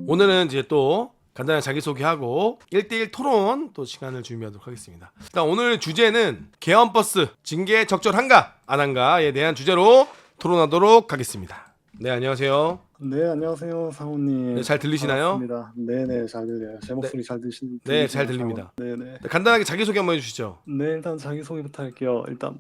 오늘은 이제 또 간단한 자기소개하고 1대1 토론 또 시간을 준비하도록 하겠습니다. 일단 오늘 주제는 개헌버스 징계 적절한가 안 한가에 대한 주제로 토론하도록 하겠습니다. 네, 안녕하세요. 네, 안녕하세요, 네, 상호님. 잘 들리시나요? 반갑습니다. 네네, 잘 들려요. 제 네, 목소리 네, 잘 들리시나요, 들립니다. 네네. 네, 간단하게 자기소개 한번 해주시죠. 네, 일단 자기소개부터 할게요. 일단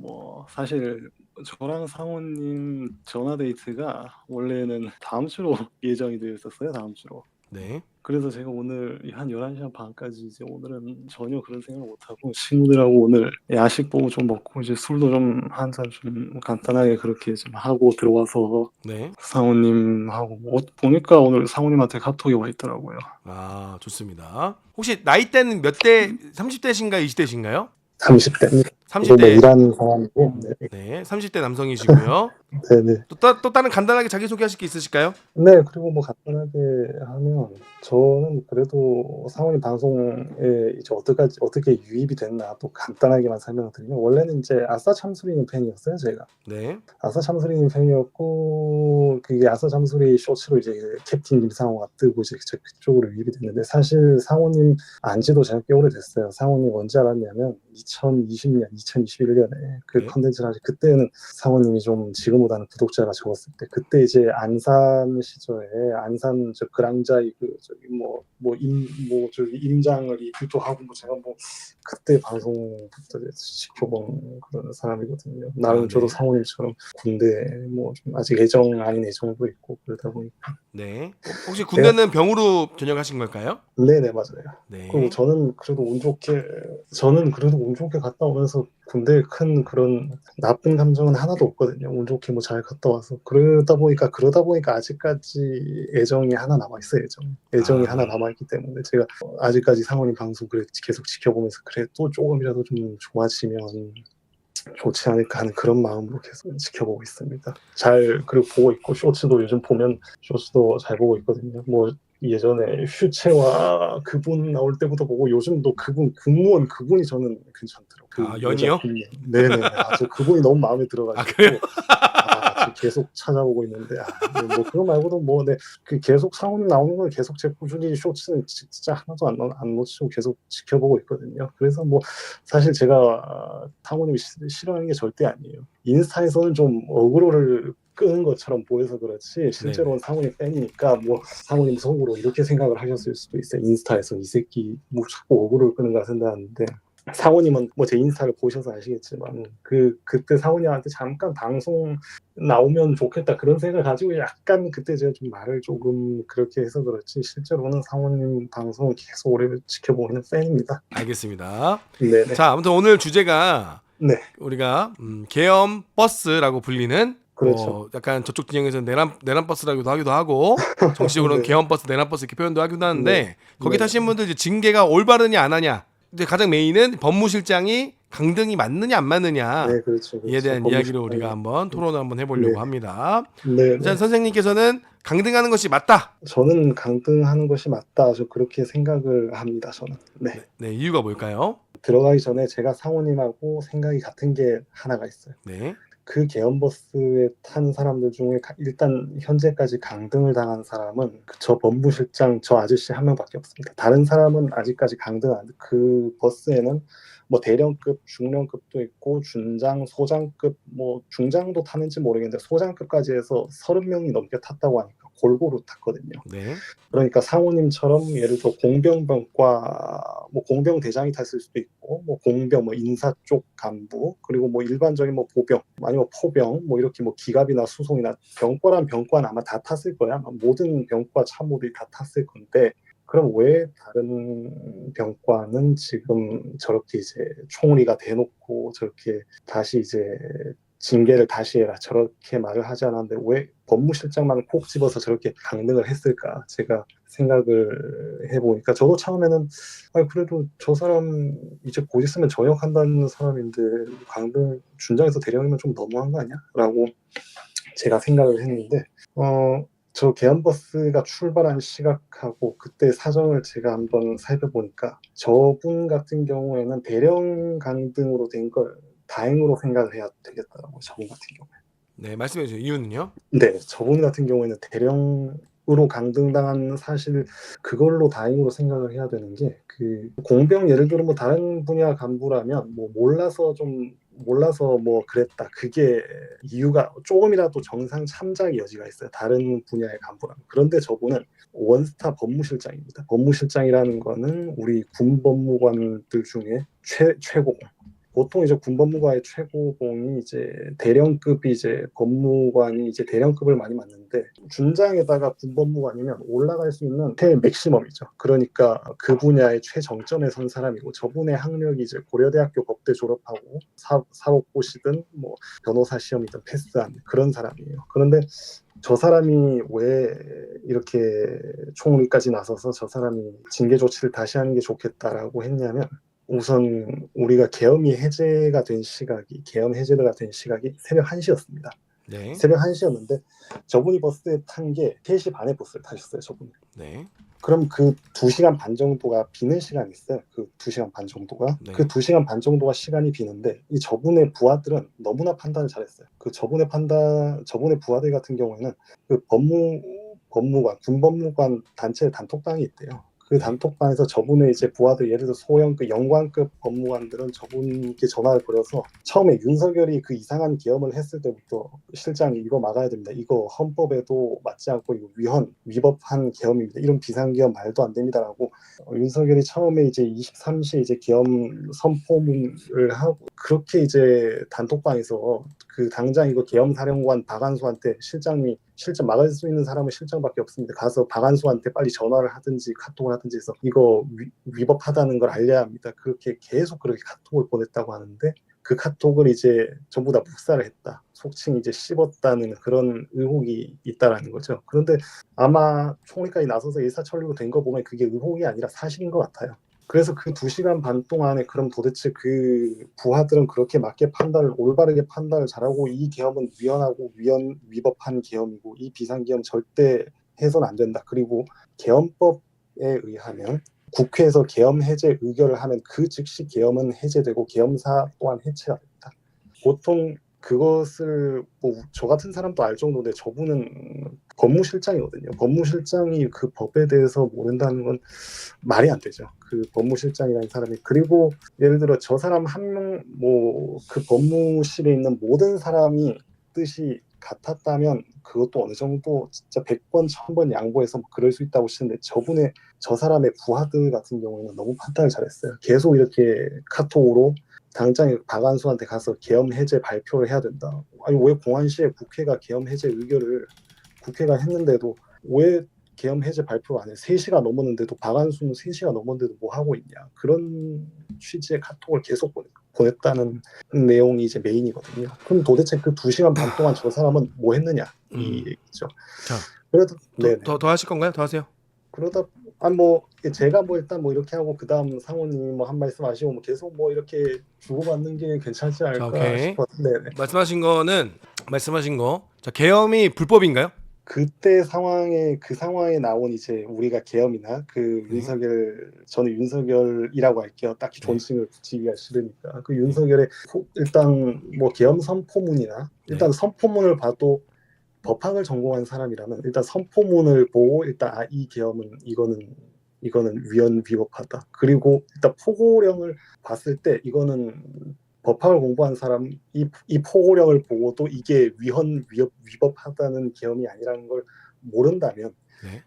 사실 저랑 상호님 전화 데이트가 원래는 다음 주로 예정이 되어 있었어요, 다음 주로. 네, 그래서 제가 오늘 한 11시 반까지 이제 오늘은 전혀 그런 생각을 못하고 친구들하고 오늘 야식 보고 좀 먹고 이제 술도 좀 한 잔 좀 간단하게 그렇게 좀 하고 들어와서 네. 상우님하고 보니까 오늘 상우님한테 카톡이 와 있더라고요. 아, 좋습니다. 혹시 나이대는 몇 대, 30대신가요? 20대신가요? 30대입니다. 저도 뭐 30대, 일하는 사람이고, 네. 네, 30대 남성이시고요. 네네. 또 다른 간단하게 자기소개하실 게 있으실까요? 네, 그리고 뭐 간단하게 하면 저는 그래도 상훈이 방송에 이제 어떻게 유입이 됐나 또 간단하게만 설명을 드리면 원래는 이제 아싸 참수리님 팬이었어요, 제가. 네, 아싸 참수리님 팬이었고 그게 아싸 참수리 쇼츠로 이제 캡틴 김상호가 뜨고 이제 그쪽으로 유입이 됐는데 사실 상호님 안지도 제가 꽤 오래됐어요. 상호님 언제 알았냐면 2020년, 2021년에 그 네. 컨텐츠를 하시 그때는 상호님이 좀 지금보다는 구독자가 적었을 때 그때 이제 안산 시절에 안산 저 그랑자이 그 저기 저기 임장을 유도하고 뭐 제가 뭐 그때 방송부터 지켜본 그런 사람이거든요. 아, 나름 저도 네. 상호님처럼 군대 뭐 좀 아직 애정 아닌 애정도 있고 그러다 보니까 네. 혹시 내가 군대는 병으로 전역하신 걸까요? 네네 맞아요. 그리고 네. 저는 그래도 운 좋게 갔다 오면서 군대에 큰 그런 나쁜 감정은 하나도 없거든요. 운 좋게 뭐 잘 갔다 와서 그러다 보니까 아직까지 애정이 하나 남아 있어요. 애정이 하나 아, 남아 있기 때문에 제가 아직까지 상원이 방송 그래 계속 지켜보면서 그래 또 조금이라도 좀 좋아지면 좋지 않을까 하는 그런 마음으로 계속 지켜보고 있습니다. 잘 그리고 보고 있고 쇼츠도 요즘 보면 쇼츠도 잘 보고 있거든요. 뭐 예전에 슈체와 그분 나올 때부터 보고 요즘도 그분 군무원 그분이 저는 괜찮더라고요. 그 아, 여자 연이요? 군무원. 네네. 저 그분이 너무 마음에 아, 그래요? 들어가지고 지금 계속 찾아보고 있는데 뭐 그거 말고도 그 계속 상훈 나오는 걸 계속 제 꾸준히 쇼츠는 진짜 하나도 안 놓치고 계속 지켜보고 있거든요. 그래서 뭐 사실 제가 상훈님이 싫어하는 게 절대 아니에요. 인스타에서는 좀 어그로를 끄는 것처럼 보여서 그렇지 네네. 실제로는 상훈이 팬이니까 뭐 상훈님 속으로 이렇게 생각을 하셨을 수도 있어요. 인스타에서 이 새끼 뭐 자꾸 어그로를 끄는 거 생각하는데 상호님은 뭐 제 인스타를 보셔서 아시겠지만 그때 상호님한테 잠깐 방송 나오면 좋겠다 그런 생각을 가지고 약간 그때 제가 좀 말을 조금 그렇게 해서 그렇지 실제로는 상호님 방송 계속 오래 지켜보는 팬입니다. 알겠습니다. 네네. 자, 아무튼 오늘 주제가 네. 우리가 계엄 버스라고 불리는 그렇죠. 약간 저쪽 진영에서는 내란 버스라고도 하기도 하고 정치적으로는 네. 계엄 버스, 내란 버스 이렇게 표현도 하기도 네. 하는데 거기 네네. 타시는 분들 이제 징계가 올바르냐 안 하냐. 근데 가장 메인은 법무실장이 강등이 맞느냐 안 맞느냐 네, 그렇죠. 이에 그렇죠. 대한 이야기를 법무실장이. 우리가 한번 토론을 한번 해보려고 네네. 합니다. 일단 네네. 선생님께서는 강등하는 것이 맞다. 저는 강등하는 것이 맞다. 저 그렇게 생각을 합니다. 저는. 네. 네, 네, 이유가 뭘까요? 들어가기 전에 제가 상호님하고 생각이 같은 게 하나가 있어요. 네, 그 계엄버스에 탄 사람들 중에 일단 현재까지 강등을 당한 사람은 저 법무실장 저 아저씨 한 명밖에 없습니다. 다른 사람은 아직까지 강등 안. 그 버스에는 뭐 대령급, 중령급도 있고 준장, 소장급, 뭐 중장도 타는지 모르겠는데 소장급까지 해서 30명이 넘게 탔다고 하니까 골고루 탔거든요. 네, 그러니까 상호님처럼 예를 들어 공병병과 뭐 공병대장이 탔을 수도 있고 뭐 공병 뭐 인사 쪽 간부 그리고 뭐 일반적인 뭐 보병 아니면 포병 뭐 이렇게 뭐 기갑이나 수송이나 병과란 병과는 아마 다 탔을 거야. 모든 병과 참모들이 다 탔을 건데 그럼 왜 다른 병과는 지금 저렇게 이제 총리가 대놓고 저렇게 다시 이제 징계를 다시 해라 저렇게 말을 하지 않았는데 왜 법무실장만 콕 집어서 저렇게 강등을 했을까 제가 생각을 해보니까 저도 처음에는 그래도 저 사람 이제 곧 있으면 전역한다는 사람인데 강등 준장에서 대령이면 좀 너무한 거 아니야? 라고 제가 생각을 했는데 저 계엄버스가 출발한 시각하고 그때 사정을 제가 한번 살펴보니까 저분 같은 경우에는 대령 강등으로 된 걸 다행으로 생각을 해야 되겠더라고요. 저분 같은 경우에. 네, 말씀해 주세요. 이유는요? 네, 저분 같은 경우에는 대령 으로 강등당한 사실 그걸로 다행으로 생각을 해야 되는 게 그 공병 예를 들어 뭐 다른 분야 간부라면 뭐 몰라서 뭐 그랬다 그게 이유가 조금이라도 정상 참작의 여지가 있어요. 다른 분야의 간부라면. 그런데 저분은 원스타 법무실장입니다. 법무실장이라는 거는 우리 군법무관들 중에 최고공. 보통 이제 군법무관의 최고공이 이제 대령급이 이제 법무관이 이제 대령급을 많이 맡는데 준장에다가 군법무관이면 올라갈 수 있는 최 맥시멈이죠. 그러니까 그 분야의 최정점에 선 사람이고 저분의 학력이 이제 고려대학교 법대 졸업하고 사법고시든 뭐 변호사 시험이든 패스한 그런 사람이에요. 그런데 저 사람이 왜 이렇게 총리까지 나서서 저 사람이 징계 조치를 다시 하는 게 좋겠다라고 했냐면 우선 우리가 계엄 해제가 된 시각이 새벽 1시였습니다. 네. 새벽 1시였는데 저분이 버스에 탄 게 3시 반에 버스를 타셨어요. 저분이. 네. 그럼 그 2시간 반 정도가 비는 시간이 있어요. 그 2시간 반 정도가. 네. 그 2시간 반 정도가 시간이 비는데 이 저분의 부하들은 너무나 판단을 잘했어요. 그 저분의 부하들 같은 경우에는 그 법무관, 군법무관 단체 단톡방이 있대요. 그 단톡방에서 저분의 이제 부하들 예를 들어 소형 그 영관급 법무관들은 저분께 전화를 걸어서 처음에 윤석열이 그 이상한 계엄을 했을 때부터 실장이 이거 막아야 됩니다. 이거 헌법에도 맞지 않고 이거 위법한 계엄입니다. 이런 비상계엄 말도 안 됩니다라고 윤석열이 처음에 이제 23시 이제 계엄 선포문을 하고 그렇게 이제 단톡방에서 그 당장 이거 계엄사령관 박한수한테 실장 막을 수 있는 사람은 실장밖에 없습니다. 가서 박한수한테 빨리 전화를 하든지 카톡을 하든지 해서 이거 위법하다는 걸 알려야 합니다. 그렇게 계속 그렇게 카톡을 보냈다고 하는데 그 카톡을 이제 전부 다 묵살을 했다. 속칭 이제 씹었다는 그런 의혹이 있다라는 거죠. 그런데 아마 총리까지 나서서 일사천리로 된 거 보면 그게 의혹이 아니라 사실인 것 같아요. 그래서 그 2시간 반 동안에 그럼 도대체 그 부하들은 그렇게 올바르게 판단을 잘하고 이 계엄은 위법한 계엄이고 이 비상계엄 절대 해서는 안 된다. 그리고 계엄법에 의하면 국회에서 계엄 해제 의결을 하면 그 즉시 계엄은 해제되고 계엄사 또한 해체가 됩니다. 보통 그것을 뭐 저 같은 사람도 알 정도인데 저분은 법무실장이거든요. 법무실장이 그 법에 대해서 모른다는 건 말이 안 되죠. 그 법무실장이라는 사람이. 그리고 예를 들어 저 사람 한 명 뭐 그 법무실에 있는 모든 사람이 뜻이 같았다면 그것도 어느 정도 진짜 100번 1000번 양보해서 그럴 수 있다고 치는데 저 사람의 부하들 같은 경우는 너무 판단을 잘했어요. 계속 이렇게 카톡으로 당장 박한수한테 가서 계엄 해제 발표를 해야 된다. 아니 왜 공안시에 국회가 계엄 해제 의결을 국회가 했는데도 왜 계엄 해제 발표를 안 해? 3시가 넘었는데도 박한수는 3시가 넘었는데도 뭐 하고 있냐. 그런 취지의 카톡을 계속 보냈다는 내용이 이제 메인이거든요. 그럼 도대체 그 2시간 반 동안 저 사람은 뭐 했느냐 이 얘기죠. 자, 그래도 더 하실 건가요? 더 하세요. 그러다 제가 뭐 일단 뭐 이렇게 하고 그다음 상호님 뭐 한 말씀 하시고 뭐 계속 뭐 이렇게 주고받는 게 괜찮지 않을까 싶어요. 네네. 말씀하신 거. 자, 계엄이 불법인가요? 그때 그 상황에 나온 이제 우리가 계엄이나 저는 윤석열이라고 할게요. 딱히 존칭을 붙이기가 싫으니까 그 윤석열의 일단 뭐 계엄 선포문이나 일단 선포문을 봐도 법학을 전공한 사람이라면 일단 선포문을 보고 일단 이 계엄은 이거는 위법하다. 그리고 일단 포고령을 봤을 때 이거는 법학을 공부한 사람 이 포고령을 보고도 이게 위법하다는 계엄이 아니라는 걸 모른다면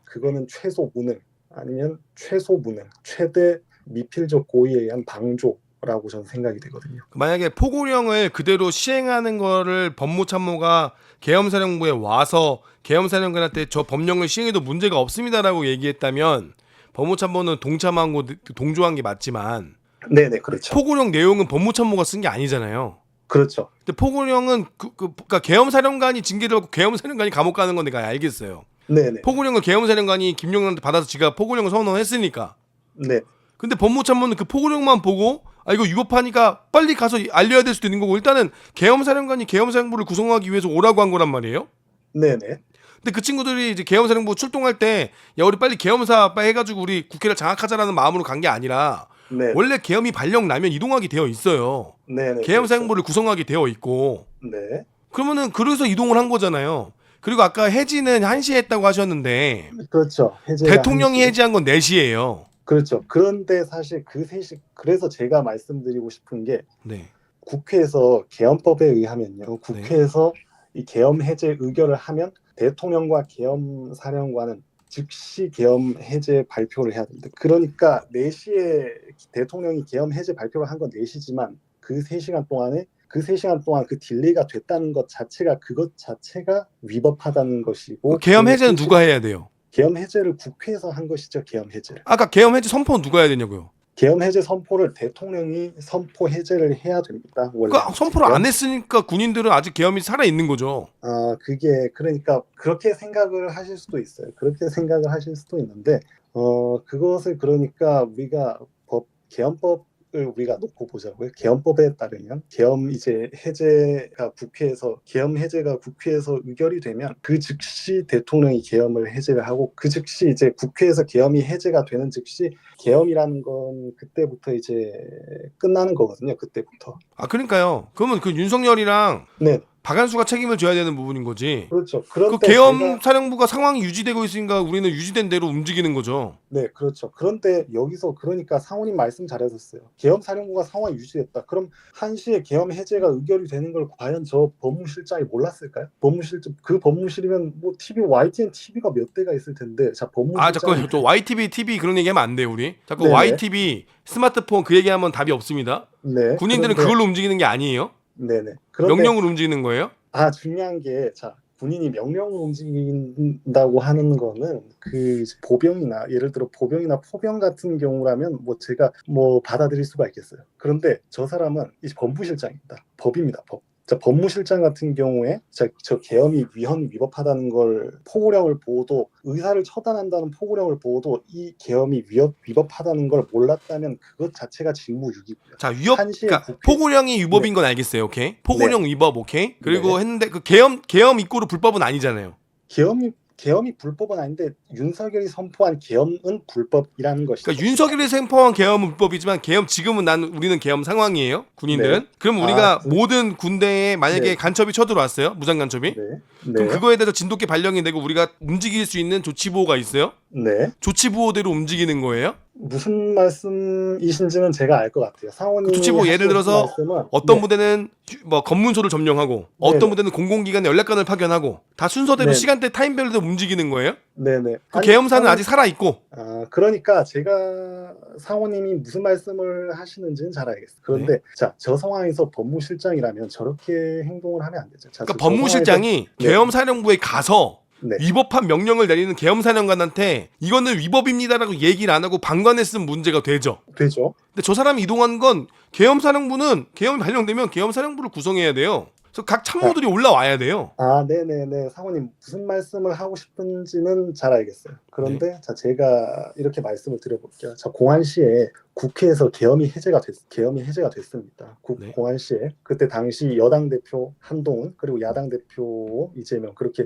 그거는 최소 무능 아니면 최대 미필적 고의에 의한 방조라고 저는 생각이 되거든요. 만약에 포고령을 그대로 시행하는 거를 법무참모가 계엄사령부에 와서 계엄사령관한테 저 법령을 시행해도 문제가 없습니다라고 얘기했다면 법무참모는 동조한 게 맞지만 네네 그렇죠. 포고령 내용은 법무참모가 쓴 게 아니잖아요. 그렇죠. 근데 포고령은 그러니까 계엄사령관이 징계를 받고 계엄사령관이 감옥 가는 건 내가 알겠어요. 네네. 포고령을 계엄사령관이 김용남한테 받아서 지가 포고령을 선언했으니까. 네. 근데 법무참모는 그 포고령만 보고 이거 위법하니까 빨리 가서 알려야 될 수도 있는 거고 일단은 계엄사령관이 계엄사령부를 구성하기 위해서 오라고 한 거란 말이에요. 네네. 근데 그 친구들이 이제 계엄사령부 출동할 때 야 우리 빨리 계엄사 해가지고 우리 국회를 장악하자라는 마음으로 간 게 아니라 원래 계엄이 발령 나면 이동하게 되어 있어요. 네네. 계엄사령부를 구성하게 되어 있고 네. 그러면은 그래서 이동을 한 거잖아요. 그리고 아까 해지는 1시에 했다고 하셨는데 그렇죠. 해제가 대통령이 1시. 해지한 건 4시예요. 그렇죠. 그런데 사실 그 3시, 그래서 제가 말씀드리고 싶은 게 네. 국회에서 개헌법에 의하면요. 네. 국회에서 이 계엄 해제 의결을 하면 대통령과 계엄 사령관은 즉시 계엄 해제 발표를 해야 됩니다. 그러니까 4시에 대통령이 계엄 해제 발표를 한 건 4시지만 그 3시간 동안에 그 3시간 동안 그 딜레이가 됐다는 것 자체가 그것 자체가 위법하다는 그 것이고 계엄 그 해제는 3시 누가 해야 돼요? 계엄 해제를 국회에서 한 것이죠. 계엄 해제를. 아까 계엄 해제 선포는 누가 해야 되냐고요? 계엄 해제 선포를 대통령이 선포 해제를 해야 됩니다. 그러니까 원래는. 선포를 안 했으니까 군인들은 아직 계엄이 살아 있는 거죠. 그게 그러니까 그렇게 생각을 하실 수도 있어요. 그렇게 생각을 하실 수도 있는데 그것을 그러니까 우리가 계엄법을 우리가 놓고 보자고요. 계엄법에 따르면 계엄 해제가 국회에서 의결이 되면 그 즉시 대통령이 계엄을 해제를 하고 그 즉시 이제 국회에서 계엄이 해제가 되는 즉시 계엄이라는 건 그때부터 이제 끝나는 거거든요. 그때부터. 아 그러니까요. 그러면 그 윤석열이랑 네, 박한수가 책임을 져야 되는 부분인 거지. 그렇죠. 그 그런데 계엄 제가 사령부가 상황이 유지되고 있으니까 우리는 유지된 대로 움직이는 거죠. 네, 그렇죠. 그런데 여기서 그러니까 상원님 말씀 잘하셨어요. 계엄 사령부가 상황이 유지됐다. 그럼 1시에 계엄 해제가 의결이 되는 걸 과연 저 법무실장이 몰랐을까요? 그 법무실이면 뭐 TV, YTN TV가 몇 대가 있을 텐데, 자, 아 자꾸 법무실장이 저 YTV, TV 그런 얘기하면 안 돼요 우리. 자꾸 네네, YTV, 스마트폰 그 얘기하면 답이 없습니다. 네, 군인들은 그런데 그걸로 움직이는 게 아니에요. 네네, 그런데 명령으로 움직이는 거예요. 중요한 게 자. 군인이 명령을 움직인다고 하는 거는 그 보병이나 예를 들어 보병이나 포병 같은 경우라면 뭐 제가 뭐 받아들일 수가 있겠어요. 그런데 저 사람은 이제 법무실장입니다. 법입니다. 법. 자, 법무실장 같은 경우에 저 계엄이 위법하다는 걸 포고령을 보고도 의사를 처단한다는 포고령을 보고도 이 계엄이 위법하다는 걸 몰랐다면 그것 자체가 직무유기고요. 자 위법, 1시에 그러니까 국회 포고령이 네, 위법인 건 알겠어요. 오케이. 네, 포고령 위법 오케이. 그리고 네. 했는데 그 계엄 이꼬르 불법은 아니잖아요. 계엄이 불법은 아닌데 윤석열이 선포한 계엄은 불법이라는 그러니까 것이죠. 윤석열이 선포한 계엄은 불법이지만 계엄 지금은 우리는 계엄 상황이에요. 네. 군인들은. 그럼 아, 우리가 모든 군대에 만약에 네, 간첩이 쳐들어왔어요. 무장 간첩이. 네, 그럼 네, 그거에 대해서 진돗개 발령이 되고 우리가 움직일 수 있는 조치보호가 있어요. 네. 조치보호대로 움직이는 거예요. 무슨 말씀이신지는 제가 알 것 같아요. 그 상원님이 조치보호 예를 하시고 싶은 들어서 말씀은 어떤 네, 부대는 뭐 검문소를 점령하고 네, 어떤 네, 부대는 공공기관에 연락관을 파견하고 다 순서대로 네, 시간대 타임별로 움직이는 거예요. 네, 네. 그 아니 계엄사는 아직 살아 있고. 그러니까 제가 상원님이 무슨 말씀을 하시는지는 잘 알겠어요. 네. 그런데 자, 저 상황에서 법무실장이라면 저렇게 행동을 하면 안 되죠. 자, 그러니까 저 상황에서 법무실장이 네, 계엄사령부에 가서 네, 위법한 명령을 내리는 계엄사령관한테 이거는 위법입니다라고 얘기를 안 하고 방관했으면 문제가 되죠. 되죠. 근데 저 사람이 이동한 건 계엄사령부는 계엄이 발령되면 계엄사령부를 구성해야 돼요. 그래서 각 참모들이 올라와야 돼요. 네네네. 상원님 무슨 말씀을 하고 싶은지는 잘 알겠어요. 네. 그런데 자, 제가 이렇게 말씀을 드려볼게요. 자, 공안시에 국회에서 계엄이 해제가 됐습니다. 네. 공안시에 그때 당시 여당 대표 한동훈 그리고 야당 대표 이재명 그렇게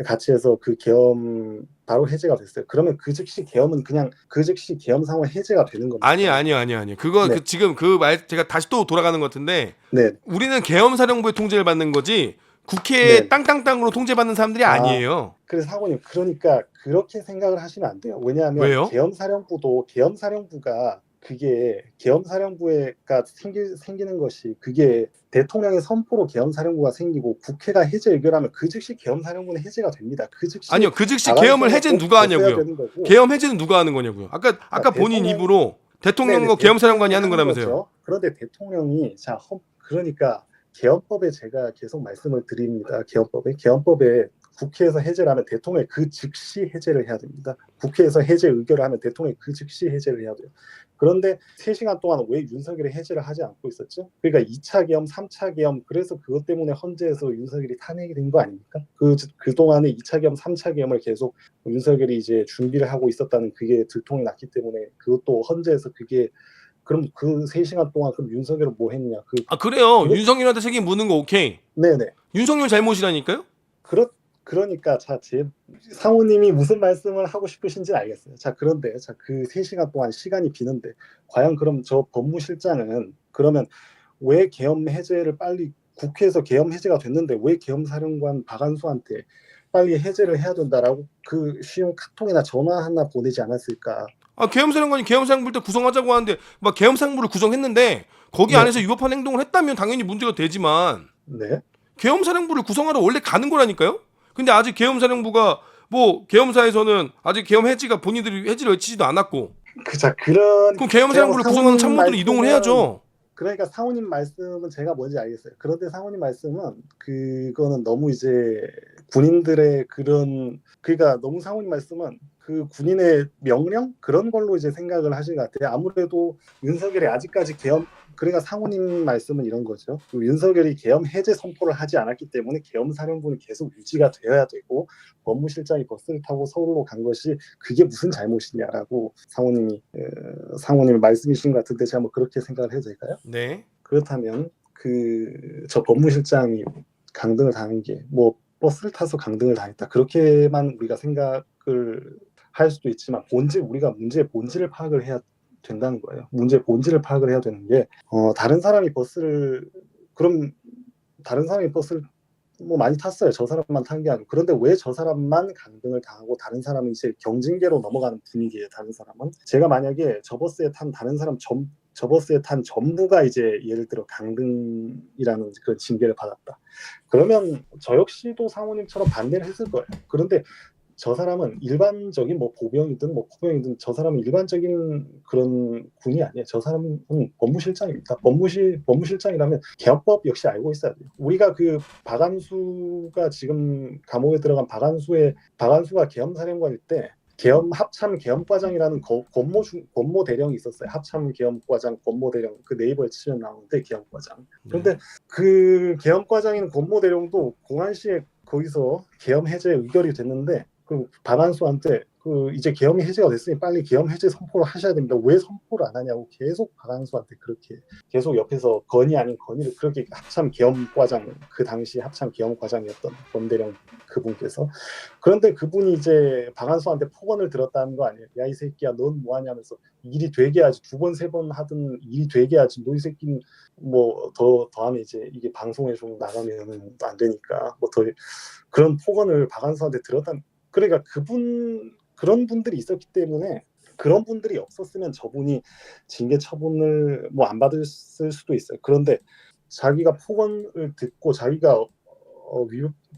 같이 해서 그 계엄 바로 해제가 됐어요. 그러면 그 즉시 계엄은 그냥 그 즉시 계엄 상황 해제가 되는 겁니다. 아니요. 그거 네, 지금 그 말 제가 다시 또 돌아가는 것 같은데 네, 우리는 계엄사령부의 통제를 받는 거지 국회에 네. 땅땅땅으로 통제받는 사람들이 아니에요. 그래서 사모님 그러니까 그렇게 생각을 하시면 안 돼요. 왜냐하면 왜요? 계엄사령부가 그게 계엄사령부가 생기는 것이 그게 대통령의 선포로 계엄사령부가 생기고 국회가 해제 의결하면 그 즉시 계엄사령부는 해제가 됩니다. 그 즉시 아니요. 그 즉시 계엄을 나가는 해제는 꼭 누가 벗어야 하냐고요. 되는 거고. 계엄 해제는 누가 하는 거냐고요. 아까 자, 본인 대통령이 입으로 네네 대통령과 계엄사령관이 하는 거라면서요. 거죠. 그런데 대통령이 그러니까 계엄법에 제가 계속 말씀을 드립니다. 계엄법에 국회에서 해제를 하면 대통령이 그 즉시 해제를 해야 됩니다. 국회에서 해제 의결을 하면 대통령이 그 즉시 해제를 해야 돼요. 그런데 3시간 동안 왜 윤석열이 해제를 하지 않고 있었죠? 그러니까 2차 계엄, 3차 계엄 그래서 그것 때문에 헌재에서 윤석열이 탄핵이 된 거 아닙니까? 그동안에 2차 계엄, 3차 계엄을 계속 윤석열이 이제 준비를 하고 있었다는 그게 들통이 났기 때문에 그것도 헌재에서 그게 그럼 그 3시간 동안 그럼 윤석열은 뭐 했냐? 아 그래요. 그것 윤석열한테 책임 묻는 거 오케이. 네네. 윤석열 잘못이라니까요. 그러니까 제 상호님이 무슨 말씀을 하고 싶으신지 알겠어요. 자, 그런데 그 3시간 동안 시간이 비는데 과연 그럼 저 법무실장은 그러면 왜 계엄 해제를 빨리 국회에서 계엄 해제가 됐는데 왜 계엄사령관 박한수한테 빨리 해제를 해야 된다라고 그 쉬운 카톡이나 전화 하나 보내지 않았을까? 아, 계엄사령관이 계엄사령부 때 구성하자고 하는데 막 계엄사령부를 구성했는데 거기 네, 안에서 위법한 행동을 했다면 당연히 문제가 되지만 네. 계엄사령부를 구성하러 원래 가는 거라니까요. 근데 아직 계엄사령부가 뭐 계엄사에서는 아직 계엄 해지가 본인들이 해지를 외치지도 않았고 그자 그런 그럼 제가 계엄사령부를 구성하는 참모들은 이동을 해야죠. 그러니까 상호님 말씀은 제가 뭔지 알겠어요. 그런데 상호님 말씀은 그거는 너무 이제 군인들의 그런 그러니까 너무 상호님 말씀은 그 군인의 명령 그런 걸로 이제 생각을 하신 것 같아요. 아무래도 윤석열이 아직까지 계엄 그러니까 상호님 말씀은 이런 거죠. 윤석열이 계엄 해제 선포를 하지 않았기 때문에 계엄 사령부는 계속 유지가 되어야 되고 법무실장이 버스를 타고 서울로 간 것이 그게 무슨 잘못이냐라고 상호님이 말씀이신 것 같은데 제가 뭐 그렇게 생각을 해도 될까요? 네. 그렇다면 그 저 법무실장이 강등을 당한 게 뭐 버스를 타서 강등을 당했다 그렇게만 우리가 생각을 할 수도 있지만 우리가 문제의 본질을 파악을 해야 된다는 거예요. 문제의 본질을 파악을 해야 되는 게 다른 사람이 버스를 뭐 많이 탔어요. 저 사람만 탄 게 아니고. 그런데 왜 저 사람만 강등을 당하고 다른 사람은 이제 경징계로 넘어가는 분위기예요. 다른 사람은. 제가 만약에 저 버스에 탄 다른 사람 저 버스에 탄 전부가 이제 예를 들어 강등이라는 그런 징계를 받았다. 그러면 저 역시도 상호님처럼 반대를 했을 거예요. 그런데 저 사람은 일반적인 뭐 보병이든 뭐 포병이든 저 사람은 일반적인 그런 군이 아니에요. 저 사람은 법무실장입니다. 법무실장이라면 개헌법 역시 알고 있어야 돼요. 우리가 그 박안수가 지금 감옥에 들어간 박안수가 계엄사령관일 때 합참 계엄과장이라는 권모 대령이 있었어요. 합참 계엄과장 권모 대령 그 네이버에 치면 나오는데 계엄과장. 그런데 그 계엄과장인 권모 대령도 공안시에 거기서 계엄 해제 의결이 됐는데 그 박안수한테 그 이제 계엄이 해제가 됐으니 빨리 계엄 해제 선포를 하셔야 됩니다. 왜 선포를 안 하냐고 계속 박안수한테 그렇게 계속 옆에서 건의 아닌 건의를 그렇게 합참 계엄과장 그 당시 합참 계엄과장이었던 권대령 그분께서 그런데 그분이 이제 박안수한테 폭언을 들었다는 거 아니에요. 야 이 새끼야 넌 뭐하냐면서 일이 되게 하지 2번 3번 하든 일이 되게 하지 너 이 새끼는 뭐 더하면 이제 이게 방송에 좀 나가면은 안 되니까 뭐 더 그런 폭언을 박안수한테 들었다. 그러니까 그런 분들이 있었기 때문에 그런 분들이 없었으면 저분이 징계 처분을 뭐 안 받을 수도 있어요. 그런데 자기가 폭언을 듣고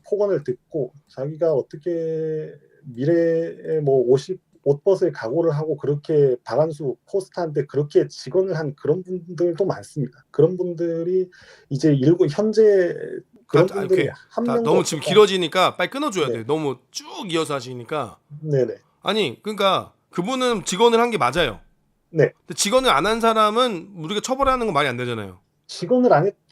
폭언을 듣고 자기가 어떻게 미래에 뭐 옷벗을 각오를 하고 그렇게 박안수 포스터한테 그렇게 직언을 한 그런 분들도 많습니다. 그런 분들이 이제 현재 그런 분들이 한 명도 너무 지금 없었다. 길어지니까 빨리 끊어줘야 네. 돼. 너무 쭉 이어서 하시니까. 네네. 아니 그러니까 그분은 직언을 한 게 맞아요. 네. 근데 직언을 안 한 사람은 우리가 처벌하는 건 말이 안 되잖아요.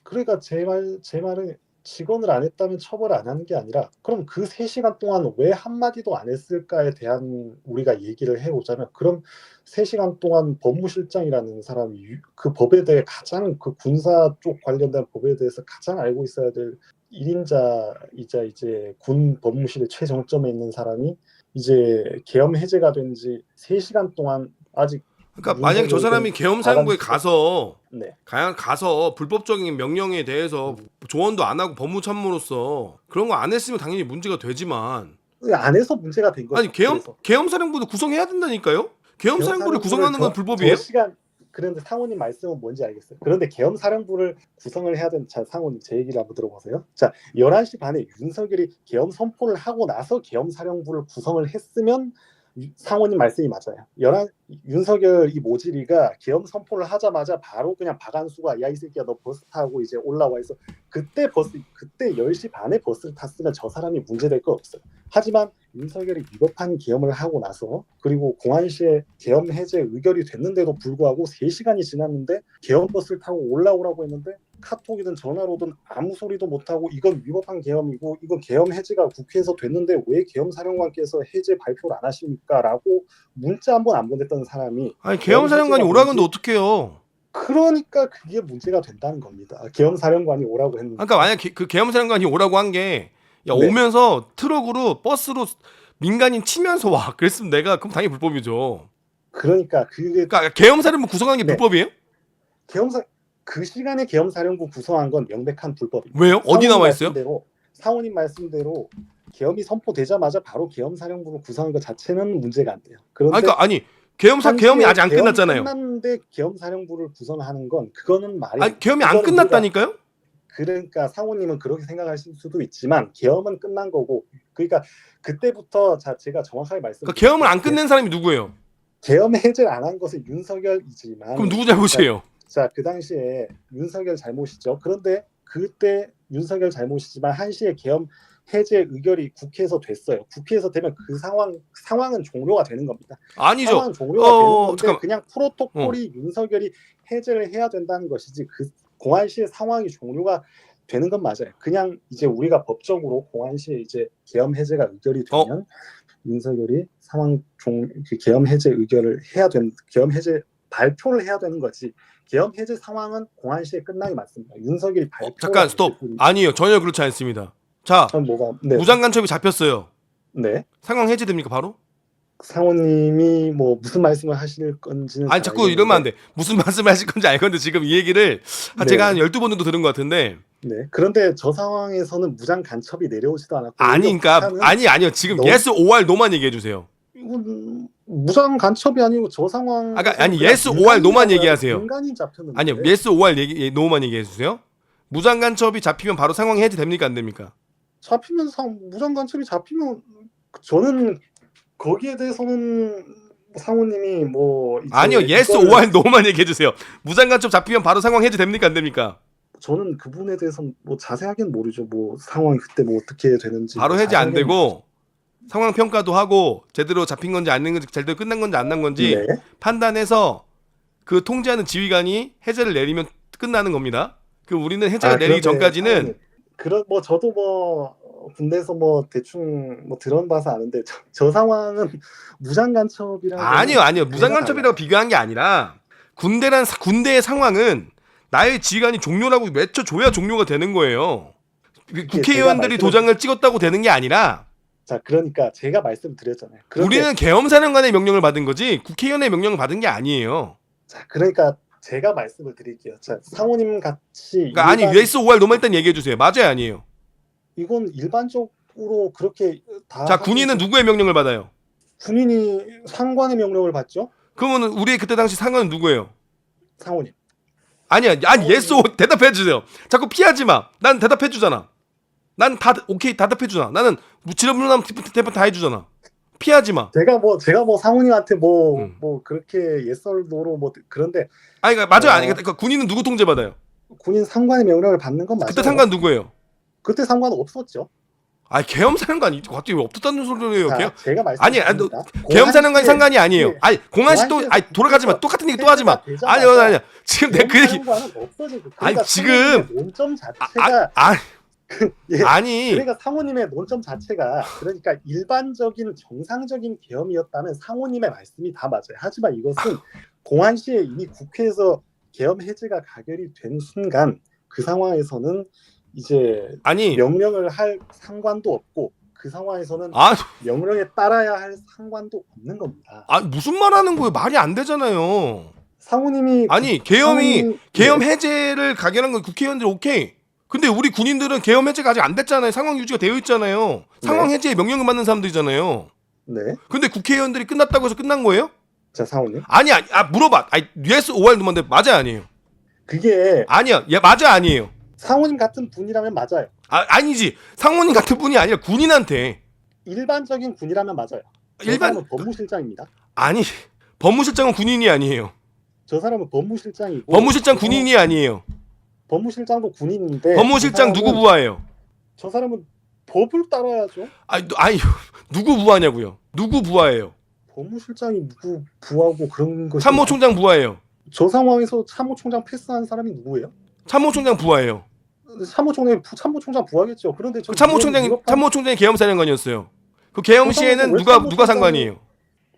그러니까 제 말은 직언을 안 했다면 처벌을 안 하는 게 아니라 그럼 그 3시간 동안 왜 한마디도 안 했을까에 대한 우리가 얘기를 해보자면 그럼 3시간 동안 법무실장이라는 사람이 그 법에 대해 가장 그 군사 쪽 관련된 법에 대해서 가장 알고 있어야 될 1인자이자 이제 군 법무실의 최정점에 있는 사람이 이제 계엄 해제가 된 지 3시간 동안 아직 그러니까 만약에 저 사람이 계엄사령부에 가서 네. 가서 불법적인 명령에 대해서 조언도 안 하고 법무참모로서 그런 거 안 했으면 당연히 문제가 되지만 안 해서 문제가 된 거죠. 아니 계엄사령부도 구성해야 된다니까요? 계엄사령부를 구성하는 건 불법이에요? 그런데 상호님 말씀은 뭔지 알겠어요. 그런데 계엄사령부를 구성을 해야 되는 자 상호님 제 얘기를 한번 들어보세요. 자 11시 반에 윤석열이 계엄 선포를 하고 나서 계엄사령부를 구성을 했으면 상호님 말씀이 맞아요. 윤석열 이 모질이가 계엄 선포를 하자마자 바로 그냥 박안수가 야 이 새끼야 너 버스 타고 이제 올라와 있어. 그때 10시 반에 버스를 탔으면 저 사람이 문제될 거 없어요. 하지만 윤석열이 위법한 계엄을 하고 나서 그리고 공안시에 계엄 해제 의결이 됐는데도 불구하고 3시간이 지났는데 계엄 버스를 타고 올라오라고 했는데 카톡이든 전화로든 아무 소리도 못하고 이건 위법한 계엄이고 이건 계엄 해제가 국회에서 됐는데 왜 계엄사령관께서 해제 발표를 안 하십니까? 라고 문자 한 번 안 보냈던 사람이 아니 계엄사령관이 오라고 했는데 어떡해요? 그러니까 그게 문제가 된다는 겁니다. 계엄사령관이 오라고 했는데 그러니까 만약 그 계엄사령관이 오라고 한 게 야 네. 오면서 트럭으로 버스로 민간인 치면서 와 그랬으면 내가 그럼 당연히 불법이죠. 그러니까 계엄사령부 구성하는 게 네. 불법이에요? 그 시간에 계엄사령부 구성한 건 명백한 불법입니다. 왜요? 어디 나와 있어요? 사원님 말씀대로 계엄이 선포되자마자 바로 계엄사령부를 구성한 것 자체는 문제가 안 돼요. 그런데 아니 계엄이 아직 안 끝났잖아요. 끝났는데 계엄사령부를 구성하는 건 그거는 말이 안 돼요. 계엄이 안 끝났다니까요? 그러니까 상호님은 그렇게 생각하실 수도 있지만 계엄은 끝난 거고 그러니까 그때부터 제가 정확하게 말씀드릴게요. 계엄을 안 끝낸 사람이 누구예요? 계엄 해제를 안 한 것은 윤석열이지만 그럼 누구 잘못이에요? 자, 그 당시에 윤석열 잘못이죠. 그런데 그때 윤석열 잘못이지만 한시에 계엄 해제 의결이 국회에서 됐어요. 국회에서 되면 그 상황은 종료가 되는 겁니다. 아니죠. 상황은 종료가 되는 건데 잠깐만. 그냥 프로토콜이 윤석열이 해제를 해야 된다는 것이지 그 공안시의 상황이 종료가 되는 건 맞아요. 그냥 이제 우리가 법적으로 공안시에 이제 계엄 해제가 의결이 되면 윤석열이 계엄 해제 의결을 계엄 해제 발표를 해야 되는 거지. 계엄 해제 상황은 공안시에 끝나기 맞습니다. 윤석열이 발표. 잠깐 스톱. 아니요, 전혀 그렇지 않습니다. 자, 네. 무장 간첩이 잡혔어요. 네. 상황 해제됩니까 바로? 상호님이 뭐 무슨 말씀을 하실 건지는 아니 자꾸 이러면 안 돼. 무슨 말씀을 하실 건지 알건데 지금 이 얘기를 제가 한 12번 정도 들은 것 같은데. 네. 그런데 저 상황에서는 무장 간첩이 내려오지도 않았고. 그러니까 아니요. 지금 yes or no만 얘기해 주세요. 이건 무장 간첩이 아니고 저 상황. yes or no만 얘기하세요. 인간이 잡혔는데. 아니요. yes or no만 얘기해 주세요. 무장 간첩이 잡히면 바로 상황 해제됩니까 안 됩니까? 잡히면 무장 간첩이 잡히면 저는 거기에 대해서는 상호님이 뭐 아니요. yes or no만 얘기해 주세요. 무장 간첩 잡히면 바로 상황 해제됩니까 안 됩니까? 저는 그분에 대해서는 뭐 자세하게는 모르죠. 뭐 상황이 그때 뭐 어떻게 되는지. 바로 해제 안 되고 상황 평가도 하고 제대로 잡힌 건지 안 된 건지 제대로 끝난 건지 안 난 건지 네. 판단해서 그 통제하는 지휘관이 해제를 내리면 끝나는 겁니다. 그 우리는 해제를 내리기 전까지는 뭐 저도 뭐 군대에서 뭐 대충 뭐 들어봐서 아는데 저 상황은 무장 간첩이라고. 아니요. 무장 간첩이라고 비교한 게 아니라 군대의 상황은 나의 지휘관이 종료라고 외쳐줘야 종료가 되는 거예요. 국회의원들이 도장을 찍었다고 되는 게 아니라. 자, 그러니까 제가 말씀드렸잖아요. 우리는 계엄사령관의 명령을 받은 거지 국회의원의 명령을 받은 게 아니에요. 자, 그러니까 제가 말씀을 드릴게요. 자, 상호님 같이 아니 yes or no만 일단 얘기해 주세요. 맞아요, 아니에요? 이건 일반적으로 그렇게 다. 자, 군인은 누구의 명령을 받아요? 군인이 상관의 명령을 받죠. 그러면 우리의 그때 당시 상관은 누구예요? 상호님. 아니 yes or 대답해 주세요. 자꾸 피하지 마. 난 대답해 주잖아. 난 오케이 대답해 주잖아. 나는 지름문남 대답 다 해주잖아. 피하지 마. 제가 뭐 상호님한테 뭐 그렇게 예설도로 뭐 그런데. 그러니까 맞아요. 그러니까 군인은 누구 통제 받아요? 군인 상관의 명령을 받는 건 맞아요. 그때 상관 누구예요? 그때 상관 없었죠. 계엄사령관이 갑자기 왜 없었다는 소리예요? 제가 말씀드립니다. 계엄사령관이 상관이 아니에요. 공안시 또 돌아가지 마. 똑같은 얘기 또 하지 마. 아니요. 지금 내 그 얘기. 지금 논점 자체가 그러니까 상호님의 논점 자체가 그러니까 일반적인 정상적인 계엄이었다면 상호님의 말씀이 다 맞아요. 하지만 이것은 공안시에 이미 국회에서 계엄 해제가 가결이 된 순간 그 상황에서는 이제 명령을 할 상관도 없고 그 상황에서는 명령에 따라야 할 상관도 없는 겁니다. 무슨 말 하는 거예요? 말이 안 되잖아요. 상호님이 계엄 해제를 가결한 건 국회의원들 오케이. 근데 우리 군인들은 계엄 해제가 아직 안 됐잖아요. 상황 유지가 되어 있잖아요. 상황 해제에 명령을 받는 사람들이잖아요. 네. 근데 국회의원들이 끝났다고 해서 끝난 거예요? 자, 상호님. 물어봐. yes or no인데 맞아요, 아니에요? 그게 아니야. 맞아, 아니에요? 상호님 같은 분이라면 맞아요. 아니지. 상호님 같은 분이 아니라 군인한테. 일반적인 군이라면 맞아요. 저 사람은 법무실장입니다. 법무실장은 군인이 아니에요. 저 사람은 법무실장이고. 법무실장 군인이 아니에요. 법무실장도 군인인데. 법무실장 누구 부하예요? 저 사람은 법을 따라야죠. 누구 부하냐고요? 누구 부하예요? 법무실장이 누구 부하고 그런 것이. 참모총장 부하예요. 저 상황에서 참모총장 패스한 사람이 누구예요? 참모총장 부하예요. 참모총장 부하겠죠. 그런데 참모총장이 계엄사령관이었어요. 그 계엄 시에는 누가 상관이에요?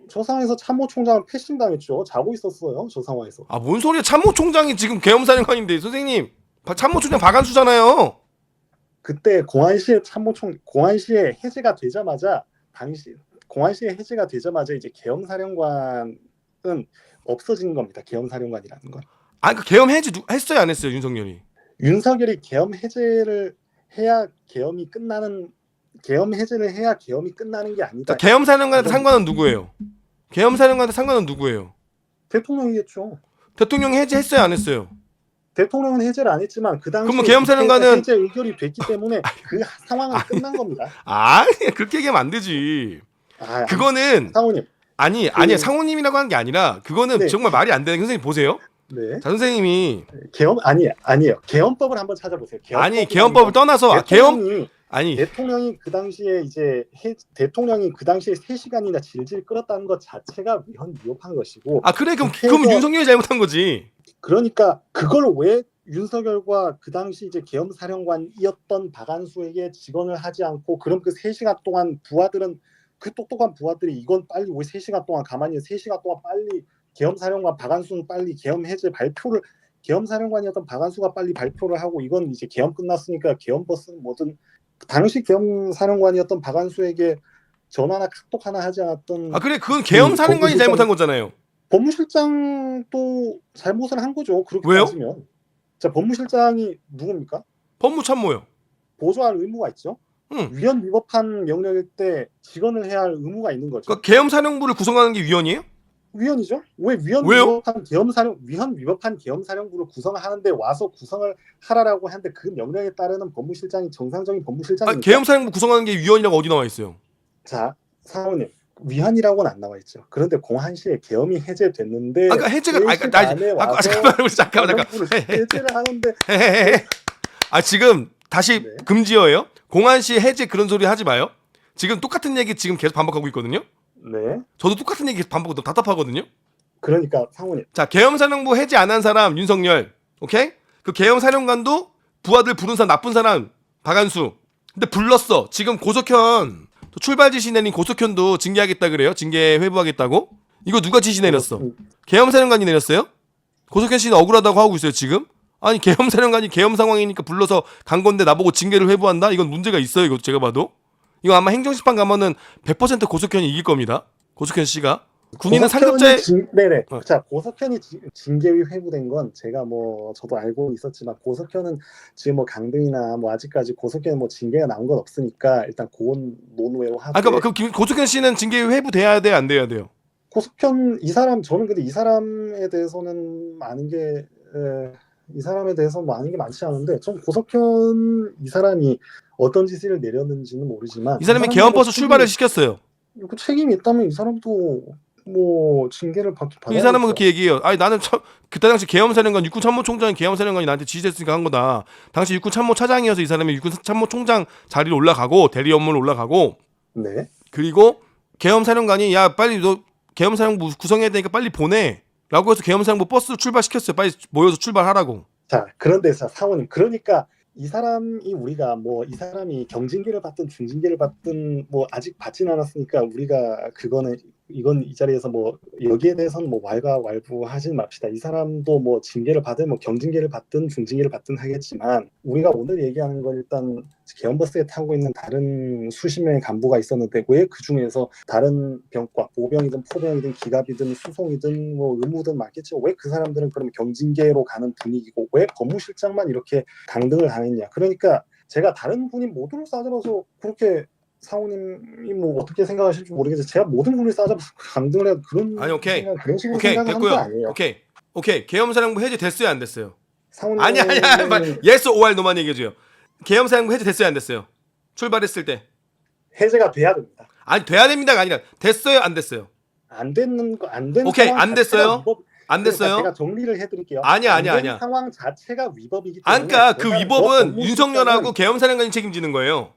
저 상황에서 참모총장은 패싱당했죠. 자고 있었어요. 저 상황에서. 뭔 소리야? 참모총장이 지금 계엄사령관인데 선생님. 참모총장 박안수잖아요. 그때 공안시에 해제가 되자마자 이제 계엄사령관은 없어진 겁니다. 계엄사령관이라는 건. 그 계엄 해제 했어요, 안 했어요, 윤석열이? 윤석열이 계엄 해제를 해야 계엄이 끝나는 계엄 해제를 해야 계엄이 끝나는 게 아니다. 계엄 사령관한테 상관은 누구예요? 계엄 사령관한테 상관은 누구예요? 대통령이겠죠. 대통령이 해제했어요, 안 했어요? 대통령은 해제를 안 했지만 그 당시에 그러면 계엄 사령관은 해제 의결이 됐기 때문에 그 상황은 끝난 겁니다. 아니 그렇게 얘기하면 안 되지. 그거는 상호님. 아니 상호님이라고 하는 게 아니라 그거는 네. 정말 말이 안 되는. 선생님 보세요. 네. 자 선생님이 계엄 아니에요. 계엄법을 한번 찾아보세요. 계엄법을 떠나서 대통령이 그 당시에 이제 대통령이 그 당시에 3시간이나 질질 끌었다는 것 자체가 위헌위협한 것이고. 그래 그럼 윤석열이 잘못한 거지. 그러니까 그걸 왜 윤석열과 그 당시 이제 계엄 사령관이었던 박안수에게 직언을 하지 않고 그럼 그 3시간 동안 부하들은 그 똑똑한 부하들이 이건 빨리 왜 3시간 동안 가만히 3시간 동안 빨리 계엄 사령관 박안수는 빨리 계엄 해제 발표를 계엄 사령관이었던 박안수가 빨리 발표를 하고 이건 이제 계엄 끝났으니까 계엄 버스는 뭐든 당시 계엄 사령관이었던 박안수에게 전화나 카톡 하나 하지 않았던 그래 그건 계엄 사령관이 잘못한 거잖아요. 법무실장도 잘못을 한 거죠. 그렇게 왜요? 따지면. 자, 법무실장이 누굽니까? 법무참모요. 보조할 의무가 있죠. 위헌 위법한 명령일 때 직언을 해야 할 의무가 있는 거죠. 그러니까 계엄 사령부를 구성하는 게 위헌이에요? 위헌이죠. 왜 위헌 위법한 계엄 사령부를 구성하는데 와서 구성을 하라라고 하는데 그 명령에 따르는 법무실장이 정상적인 법무실장입니까? 계엄 사령부 구성하는 게 위헌이라고 어디 나와 있어요? 자, 사모님. 위헌이라고는 안 나와 있죠. 그런데 공안시에 계엄이 해제됐는데 그러니까 해제가 잠깐만 해제를 하는데 지금 다시 금지어예요? 공안시 해제 그런 소리 하지 마요. 지금 똑같은 얘기 지금 계속 반복하고 있거든요. 네. 저도 똑같은 얘기 계속 반복하고 답답하거든요. 그러니까 상훈이. 자, 계엄 사령부 해제 안 한 사람 윤석열. 오케이? 그 계엄 사령관도 부하들 부른 사람 나쁜 사람 박안수. 근데 불렀어. 지금 고석현 출발 지시 내린 고석현도 징계하겠다 그래요. 징계 회부하겠다고. 이거 누가 지시 내렸어? 계엄 사령관이 내렸어요? 고석현 씨는 억울하다고 하고 있어요 지금. 아니 계엄 사령관이 계엄 상황이니까 불러서 간 건데 나보고 징계를 회부한다? 이건 문제가 있어요. 이거 제가 봐도. 이거 아마 행정심판 가면은 100% 고석현이 이길 겁니다. 고석현 씨가. 군인은 상급자의 네네. 자, 고석현이 징계위 회부된 건 제가 뭐 저도 알고 있었지만 고석현은 지금 뭐 강등이나 뭐 아직까지 고석현은 뭐 징계가 나온 건 없으니까 일단 그건 논외로 하고. 그럼 고석현 씨는 징계위 회부돼야 돼요, 안 돼야 돼요? 고석현 이 사람 저는 근데 이 사람에 대해서는 많은 게 이 사람에 대해서 많은 게 많지 않은데 좀 고석현 이 사람이 어떤 지시를 내렸는지는 모르지만 이 사람이 계엄버스 출발을 시켰어요. 그 책임이 있다면 이 사람도 뭐 징계를 받아야죠. 이 사람은 그렇게 얘기해요. 아니 나는 그때 당시 계엄사령관 육군참모총장이 계엄사령관이 나한테 지시했으니까 한 거다. 당시 육군참모차장이어서 이 사람이 육군참모총장 자리로 올라가고 대리 업무를 올라가고. 네. 그리고 계엄사령관이 야 빨리 너 계엄사령부 구성해야 되니까 빨리 보내. 라고 해서 계엄사령부 버스 출발시켰어요. 빨리 모여서 출발하라고. 자, 그런데 사원님 그러니까 이 사람이 우리가 뭐 이 사람이 경징계를 받든 중징계를 받든 뭐 아직 받진 않았으니까 우리가 이건 이 자리에서 뭐 여기에 대해서는 뭐 왈가왈부하진 맙시다. 이 사람도 뭐 징계를 받든 뭐 경징계를 받든 중징계를 받든 하겠지만 우리가 오늘 얘기하는 건 일단 계엄버스에 타고 있는 다른 수십 명의 간부가 있었는데 왜 그 중에서 다른 병과 보병이든 포병이든 기갑이든 수송이든 뭐 의무든 많겠죠. 왜 그 사람들은 그럼 경징계로 가는 분위기고 왜 법무실장만 이렇게 강등을 당했냐. 그러니까 제가 다른 군인 모두를 싸잡아서 그렇게 상호님이 뭐 어떻게 생각하실지 모르겠는데 제가 모든 군을 싸잡아서 강등을 해야 그런 아니 그런 식으로 오케이 생각하는 게 아니에요. 오케이 계엄사령부 해제됐어요 안 됐어요? 상호님 아니 yes or no만 얘기해줘요. 계엄사령부 해제됐어요 안 됐어요? 출발했을 때 해제가 돼야 됩니다. 아니 돼야 됩니다가 아니라 됐어요 안 됐어요? 안 되는 오케이 안 됐어요? 안 됐어요? 제가 정리를 해드릴게요. 아니야. 상황 자체가 위법이기 때문에. 그러니까 그 위법은 윤석열하고 계엄사령관이 책임지는 거예요.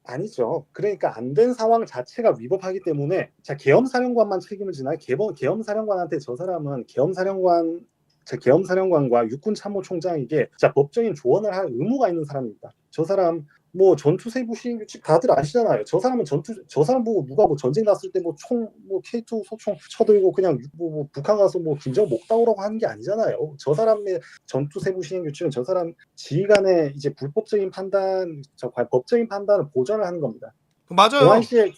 아니죠. 그러니까 안 된 상황 자체가 위법하기 때문에 자 계엄사령관만 책임을 지나요. 계엄사령관한테 저 사람은 계엄사령관과 육군참모총장에게 자 법적인 조언을 할 의무가 있는 사람입니다. 저 사람 뭐 전투세부 시행규칙 다들 아시잖아요. 저 사람 보고 누가 뭐 전쟁 났을 때 뭐 총 뭐 K2 소총 쳐들고 그냥 뭐 북한 가서 뭐 김정 목 따오라고 하는 게 아니잖아요. 저 사람의 전투세부 시행규칙은 저 사람 지휘관의 이제 법적인 판단을 보전을 하는 겁니다. 맞아요. 공안시의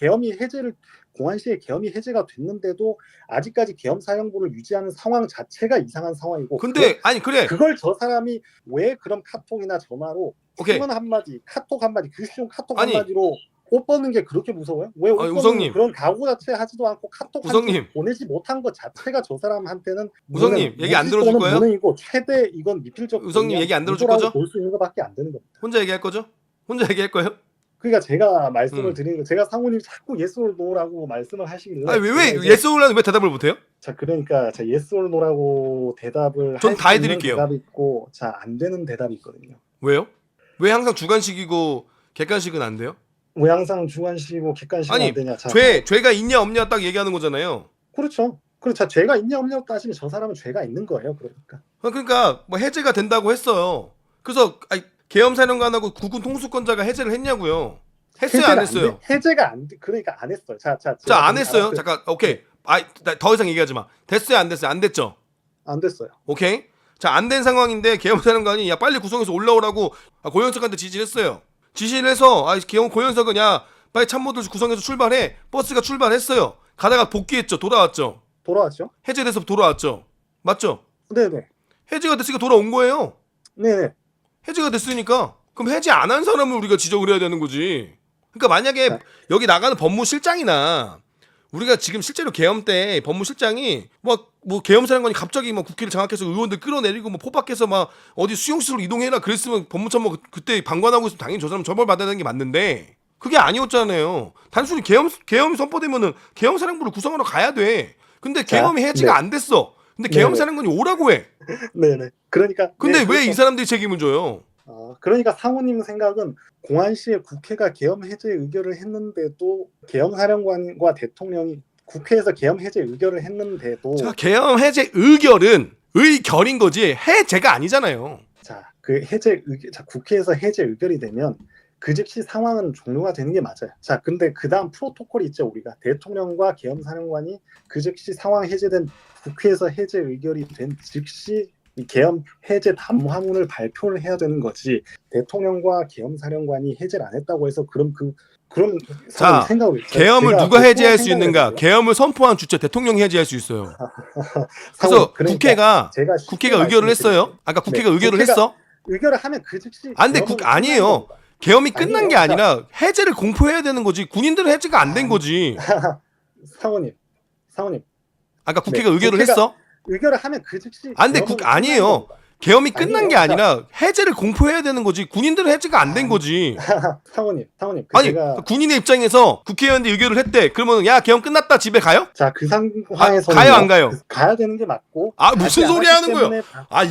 계엄이 해제가 됐는데도 아직까지 계엄 사령부를 유지하는 상황 자체가 이상한 상황이고. 근데 아니 그래. 그걸 저 사람이 왜 그럼 카톡이나 전화로 오케이. 신문 한마디, 카톡 한마디, 글씨 중 카톡 아니. 한마디로 옷 벗는 게 그렇게 무서워요? 왜 옷 아니, 벗는 우성님. 그런 각오 자체 하지도 않고 카톡 우성님. 보내지 못한 것 자체가 저 사람한테는 우성님 얘기 안 들어줄 거예요? 무능이고 최대 이건 미필적 우성님 얘기 안 들어줄 거죠? 볼 수 있는 것밖에 안 되는 겁니다. 혼자 얘기할 거죠? 혼자 얘기할 거예요? 그러니까 제가 말씀을 드리는 거, 제가 상우님 자꾸 yes or no라고 말씀을 하시길래. 아니 왜 yes or라는 왜 대답을 못해요? 자, 그러니까 자 yes or no라고 대답을 전 다 할 수 있는 해드릴게요. 대답이 있고, 자, 안 되는 대답이 있거든요. 왜요? 왜 항상 주관식이고 객관식은 안 돼요? 왜 항상 주관식이고 객관식이 아니, 안 되냐? 자, 죄가 있냐 없냐 딱 얘기하는 거잖아요. 그렇죠. 자, 죄가 있냐 없냐 따지면 저 사람은 죄가 있는 거예요. 그러니까 뭐 해제가 된다고 했어요. 그래서 계엄사령관하고 국군 통수권자가 해제를 했냐고요. 했어요 안 했어요? 해제가 안 돼. 그러니까 안 했어요. 자, 안 했어요. 잠깐 오케이. 더 이상 얘기하지 마. 됐어요 안 됐어요? 안 됐죠? 안 됐어요. 오케이. 자, 안 된 상황인데 계엄사령관이 야 빨리 구성해서 올라오라고 고영석한테 지시를 했어요. 지시를 해서 고영석은 야 빨리 참모들 구성해서 출발해. 버스가 출발했어요. 가다가 복귀했죠. 돌아왔죠. 해제돼서 돌아왔죠. 맞죠? 네네. 해제가 됐으니까 돌아온 거예요. 네네. 해제가 됐으니까 그럼 해제 안 한 사람을 우리가 지적을 해야 되는 거지. 그러니까 만약에 여기 나가는 법무실장이나 우리가 지금 실제로 계엄 때 법무실장이 뭐 계엄사령관이 갑자기 뭐 국회를 장악해서 의원들 끌어내리고 뭐 포박해서 막 어디 수용실로 이동해라 그랬으면 법무참모 그때 방관하고 있으면 당연히 저 사람 처벌받아야 되는 게 맞는데 그게 아니었잖아요. 단순히 계엄이 선포되면은 계엄사령부를 구성하러 가야 돼. 근데 계엄이 해제가 안 됐어. 근데 계엄사령관이 오라고 해. 네네. 그러니까. 근데 왜 이 사람들이 책임을 져요? 그러니까 상우님 생각은 공안시에 국회가 계엄 해제 의결을 했는데도 계엄사령관과 대통령이 국회에서 계엄 해제 의결을 했는데도 자, 계엄 해제 의결은 의결인 거지 해제가 아니잖아요. 자, 국회에서 해제 의결이 되면 그 즉시 상황은 종료가 되는 게 맞아요. 자, 근데 그 다음 프로토콜이 있죠. 우리가 대통령과 계엄사령관이 그 즉시 상황 해제된 국회에서 해제 의결이 된 즉시 이 계엄 해제 담화문을 발표를 해야 되는 거지. 대통령과 계엄사령관이 해제를 안 했다고 해서 그럼 자, 생각을 계엄을 누가 해제할 수 있는가? 계엄을 선포한 주체 대통령이 해제할 수 있어요. 그래서 국회가 의결을 했어요. 아까 국회가 의결을 했어? 의결을 하면 그 즉시 안돼 아니에요. 계엄이 끝난 게 아니라 해제를 공포해야 되는 거지. 군인들은 해제가 안 된 거지. 상원님. 아까 국회가 의결을 했어? 의결을 하면 그 즉시 안돼 아니에요. 계엄이 끝난 게 아니라 해제를 공포해야 되는 거지. 군인들은 해제가 안 된 거지. 상원님. 아니 군인의 입장에서 국회의원들이 의결을 했대. 그러면 야 계엄 끝났다 집에 가요? 자, 그 상황에서 가요 안 가요? 가야 되는 게 맞고. 무슨 소리 하는 거예요?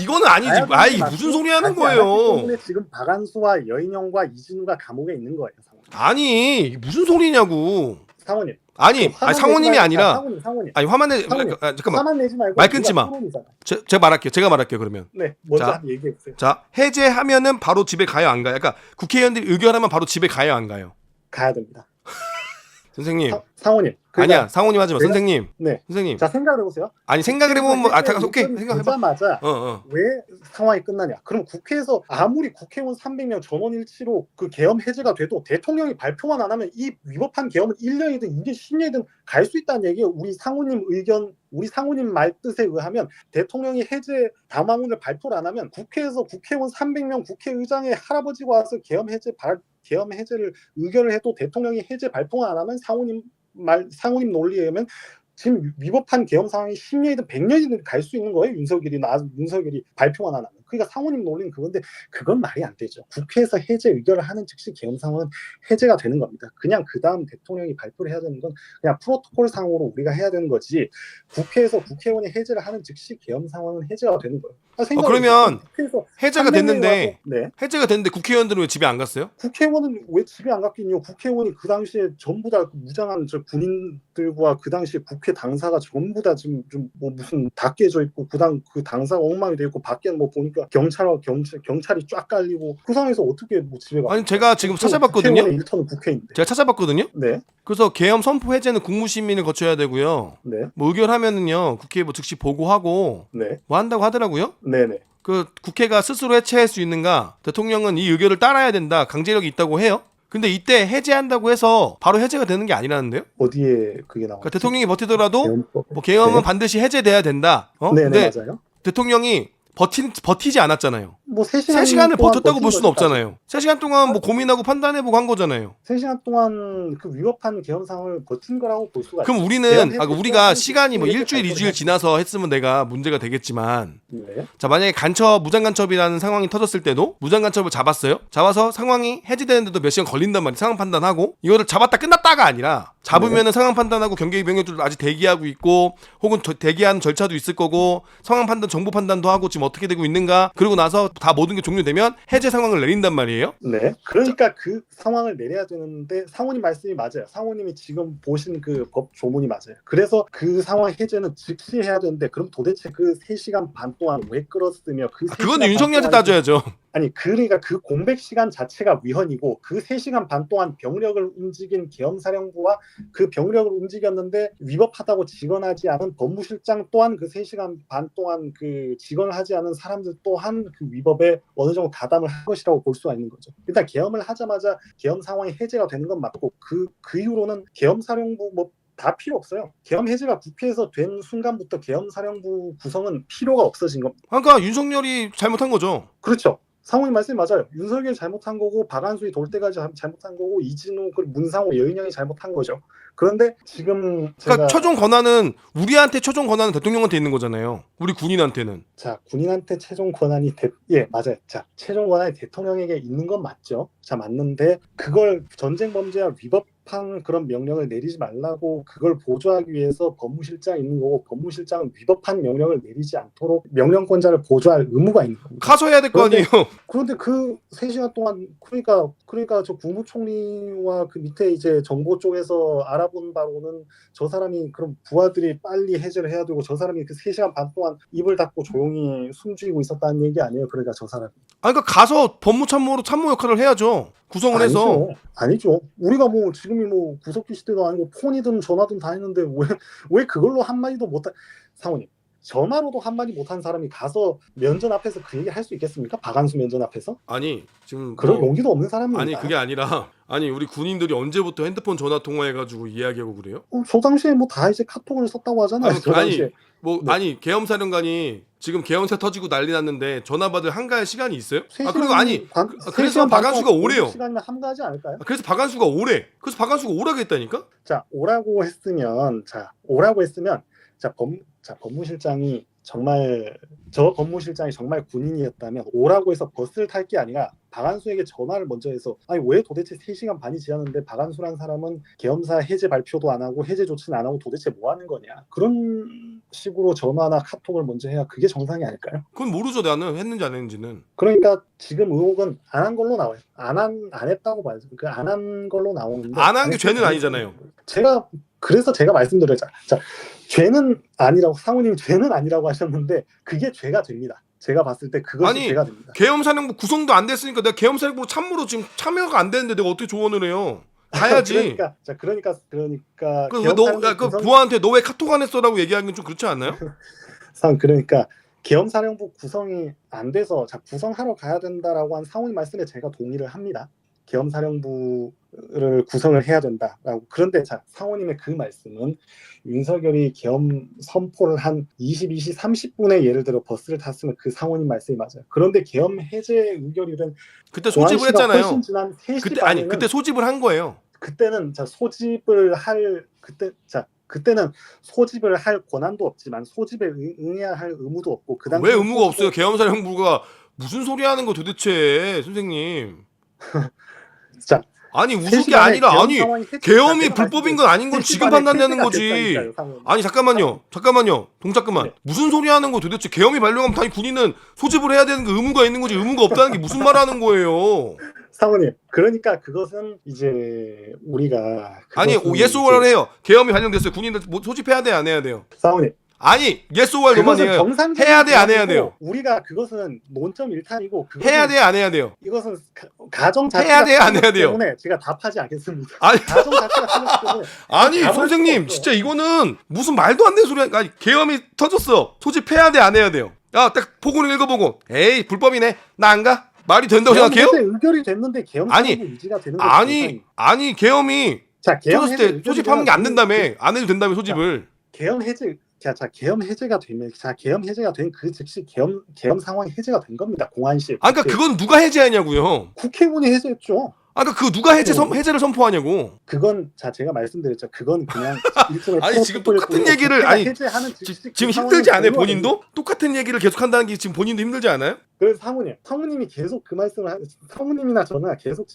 이거는 아니지. 무슨 소리 하는 거예요? 지금 박한수와 여인영과 이진우가 감옥에 있는 거예요. 상원님. 아니 무슨 소리냐고. 상원님. 상호님이 아니라 상원님. 화만 내 잠깐만 내지 말고 말 끊지 마. 제가 말할게요 그러면. 네, 먼저 얘기해 보세요. 자, 해제하면은 바로 집에 가요 안 가요? 그러니까 국회의원들이 의결하면 바로 집에 가요 안 가요? 가야 됩니다. 선생님. 상원님. 아니야 상원님 하지 마. 선생님. 네. 선생님. 자, 생각을 해보세요. 아니 생각을 해보면 오케이 생각해봐. 보자마자 왜 상황이 끝나냐? 그럼 국회에서 아무리 국회의원 300명 전원일치로 그 계엄 해제가 돼도 대통령이 발표만 안 하면 이 위법한 계엄은 1년이든 2년, 10년이든 갈 수 있다는 얘기예요. 우리 상우님 말뜻에 의하면 대통령이 해제 담화문을 발표를 안 하면 국회에서 국회의원 300명 국회의장의 할아버지가 와서 계엄 해제를 의결을 해도 대통령이 해제 발표만 안 하면 상우님 논리에 의하면 지금 위법한 계엄 상황이 10년이든 100년이든 갈 수 있는 거예요. 윤석열이 발표만 안 하면. 그러니까 상우님 논리는 그건데 그건 말이 안 되죠. 국회에서 해제 의결을 하는 즉시 계엄 상황은 해제가 되는 겁니다. 그냥 그 다음 대통령이 발표를 해야 되는 건 그냥 프로토콜 상으로 우리가 해야 되는 거지. 국회에서 국회의원이 해제를 하는 즉시 계엄 상황은 해제가 되는 거예요. 그러면 해제가 됐는데 국회의원들은 왜 집에 안 갔어요? 국회의원은 왜 집에 안 갔겠냐? 국회의원이 그 당시에 전부 다 무장한 군인들과 그 당시에 국회 당사가 전부 다 지금 좀 뭐 무슨 다 깨져 있고 그 당사가 엉망이 돼 있고 밖에는 뭐 보니까 경찰이 쫙 깔리고 그 상황에서 어떻게 뭐 집에 가? 아니 제가 지금 찾아봤거든요. 국회의원의 일터는 국회인데. 제가 찾아봤거든요. 네. 그래서 계엄 선포 해제는 국무심의를 거쳐야 되고요. 네. 뭐 의결하면은요 국회에 뭐 즉시 보고하고 네. 뭐 한다고 하더라고요. 네네. 그 국회가 스스로 해체할 수 있는가? 대통령은 이 의결을 따라야 된다. 강제력이 있다고 해요. 근데 이때 해제한다고 해서 바로 해제가 되는 게 아니라는데요? 어디에 그게 나와? 그러니까 대통령이 버티더라도 계엄법. 뭐 계엄은 네. 반드시 해제돼야 된다. 네네, 근데 맞아요. 대통령이 버티지 않았잖아요. 뭐 3시간을 동안 버텼다고 버틴 볼 수는 거죠, 사실. 없잖아요. 3시간 동안 뭐 고민하고 판단해보고 한 거잖아요. 3시간 동안 그 위법한 계엄 상황을 버틴 거라고 볼 수가 그럼 있어요. 우리가 시간이 뭐 이렇게 1주일, 발표를 2주일 해야 지나서 했으면 내가 문제가 되겠지만 네. 자, 만약에 무장간첩이라는 상황이 터졌을 때도 무장간첩을 잡았어요. 잡아서 상황이 해제되는데도 몇 시간 걸린단 말이에요. 상황 판단하고 이거를 잡았다 끝났다가 아니라 잡으면은 상황 판단하고 경계 병력들도 아직 대기하고 있고 혹은 대기하는 절차도 있을 거고 상황 판단, 정보 판단도 하고 지금 어떻게 되고 있는가 그러고 나서 다 모든 게 종료되면 해제 상황을 내린단 말이에요. 네. 그러니까 그 상황을 내려야 되는데 상호님 말씀이 맞아요. 상호님이 지금 보신 그 법 조문이 맞아요. 그래서 그 상황 해제는 즉시 해야 되는데 그럼 도대체 그 3시간 반 동안 왜 끌었으며 그 3시간 그건 반 윤석열한테 동안 따져야죠. 아니 그러니까 그 공백 시간 자체가 위헌이고 그 3시간 반 동안 병력을 움직인 계엄사령부와 그 병력을 움직였는데 위법하다고 직언하지 않은 법무실장 또한 그 3시간 반 동안 그 직언을 하지 않은 사람들 또한 그 위법에 어느 정도 가담을 한 것이라고 볼 수가 있는 거죠. 일단 계엄을 하자마자 계엄 상황이 해제가 되는 건 맞고 그 이후로는 계엄사령부 뭐 다 필요 없어요. 계엄 해제가 국회에서 된 순간부터 계엄사령부 구성은 필요가 없어진 겁니다. 그러니까 윤석열이 잘못한 거죠. 그렇죠. 상호님 말씀이 맞아요. 윤석열이 잘못한 거고 박한수이 돌 때까지 잘못한 거고 이진우 그리고 문상호 여인영이 잘못한 거죠. 그런데 지금 그러니까 우리한테 최종 권한은 대통령한테 있는 거잖아요. 우리 군인한테는. 자 군인한테 최종 권한이 예 맞아요. 자 최종 권한이 대통령에게 있는 건 맞죠. 자 맞는데 그걸 전쟁 범죄와 위법한 그런 명령을 내리지 말라고 그걸 보조하기 위해서 법무실장이 있는 거고 법무실장은 위법한 명령을 내리지 않도록 명령권자를 보조할 의무가 있는 겁니다. 가서 해야 될 거 아니에요. 그런데 그 3시간 동안 그러니까 저 국무총리와 그 밑에 이제 정보 쪽에서 알아본 바로는 저 사람이 그럼 부하들이 빨리 해제를 해야 되고 저 사람이 그 3시간 반 동안 입을 닫고 조용히 숨죽이고 있었다는 얘기 아니에요. 그러니까 저 사람이. 그러니까 가서 법무참모로 참모 역할을 해야죠. 구성을 해서. 아니죠. 우리가 뭐 지금이 뭐 구석기 시대도 아니고 폰이든 전화든 다 했는데 왜 그걸로 한마디도 못한 상훈이 전화로도 한마디 못한 사람이 가서 면전 앞에서 그 얘기 할 수 있겠습니까? 박한수 면전 앞에서? 아니 지금 그럴 용기도 없는 사람입니다. 아니 그게 아니라 아니 우리 군인들이 언제부터 핸드폰 전화 통화해가지고 이야기하고 그래요? 저 당시에 뭐 다 이제 카톡을 썼다고 하잖아요. 저 당시에. 아니 계엄사령관이 지금 계엄사 터지고 난리 났는데 전화 받을 한가할 시간이 있어요? 그래서 박한수가 오래요. 시간이면 한가하지 않을까요? 그래서 박한수가 오라고 했다니까? 자 오라고 했으면 법무실장이 정말 군인이었다면 오라고 해서 버스를 탈 게 아니라 박한수에게 전화를 먼저 해서 아니 왜 도대체 3시간 반이 지났는데 박한수란 사람은 계엄사 해제 발표도 안 하고 해제 조치는 안 하고 도대체 뭐 하는 거냐 그런 식으로 전화나 카톡을 먼저 해야 그게 정상이 아닐까요? 그건 모르죠. 나는 했는지 안 했는지는. 그러니까 지금 의혹은 안 한 걸로 나와요. 안 했다고 봐야죠. 그 안 한 걸로 나오는데 안 한 게 죄는 아니잖아요. 그래서 제가 말씀드려요. 자, 죄는 아니라고 상우님 죄는 아니라고 하셨는데 그게 죄가 됩니다. 제가 봤을 때 그것이 죄가 됩니다. 계엄사령부 구성도 안 됐으니까 내가 계엄사령부 참모로 지금 참여가 안 되는데 내가 어떻게 조언을 해요? 가야지. 그러니까 부하한테 너 왜 카톡 안 했어라고 얘기하는 건 좀 그렇지 않나요? 그러니까 계엄사령부 구성이 안 돼서 구성하러 가야 된다라고 한 상훈이 말씀에 제가 동의를 합니다. 계엄사령부를 구성을 해야 된다라고. 그런데 상호님의 그 말씀은 윤석열이 계엄 선포를 한 22시 30분에 예를 들어 버스를 탔으면 그 상호님 말씀이 맞아요. 그런데 계엄 해제 의결일은 그때 소집을 했잖아요. 훨씬 지난 3시 그때 소집을 한 거예요. 그때는 그때는 소집을 할 권한도 없지만 소집에 응해야 할 의무도 없고 그 당시 왜 의무가 없어요? 계엄사령부가 무슨 소리 하는 거 도대체 선생님. 아니 웃을 게 아니라 계엄이 불법인 건 아닌 건 지금 판단되는 거지. 아니 잠깐만요. 동작그만. 네. 무슨 소리 하는 거 도대체. 계엄이 발령하면 당연히 군인은 소집을 해야 되는 게 의무가 있는 거지. 의무가 없다는 게 무슨 말 하는 거예요. 사모님 그러니까 그것은 이제 우리가 예스 오를 해요. 계엄이 발령됐어요. 군인들 소집해야 돼 안 해야 돼요? 사모님 아니 예스 오를 너만 해요. 해야 돼 안 해야 돼요? 우리가 그것은 논점 일탄이고 해야 돼 안 해야 돼요? 이것은 가정 자체가 해야 돼 안 해야 돼요? 때문에 제가 답하지 않겠습니다. 아니 가정 자체가 틀렸기 때문에 아니 선생님 진짜 이거는 무슨 말도 안 되는 소리야. 아니 계엄이 터졌어. 소집해야 돼 안 해야 돼요? 야 딱 보고는 읽어보고 에이 불법이네 나 안 가? 말이 된다고 계엄 생각해요? 해제 의결이 됐는데 계엄 아니, 사무국 유지가 되는 거죠. 아니 계엄이 자, 계엄 터졌을 해제 때 의결이 소집하는 게 안 되면 된다며. 안 해도 된다며 소집을. 계엄 해제 계엄 해제가 되면 계엄 해제가 된 그 즉시 계엄 상황이 해제가 된 겁니다. 공안실. 아 그러니까 그건 누가 해제하냐고요. 국회의원이 해제했죠. 아 그러니까 그 누가 해제를 선포하냐고. 그건 제가 말씀드렸죠. 그건 그냥 일종의 아니 지금 프로토콜일 똑같은 뿐이고 얘기를 국회가 아니 해제하는 즉시 지금 그 힘들지 상황을 않아요 종료하는 본인도? 똑같은 얘기를 계속 한다는 게 지금 본인도 힘들지 않아요? 그래서 사모님이 계속 그 말씀을 사모님이나 저나 계속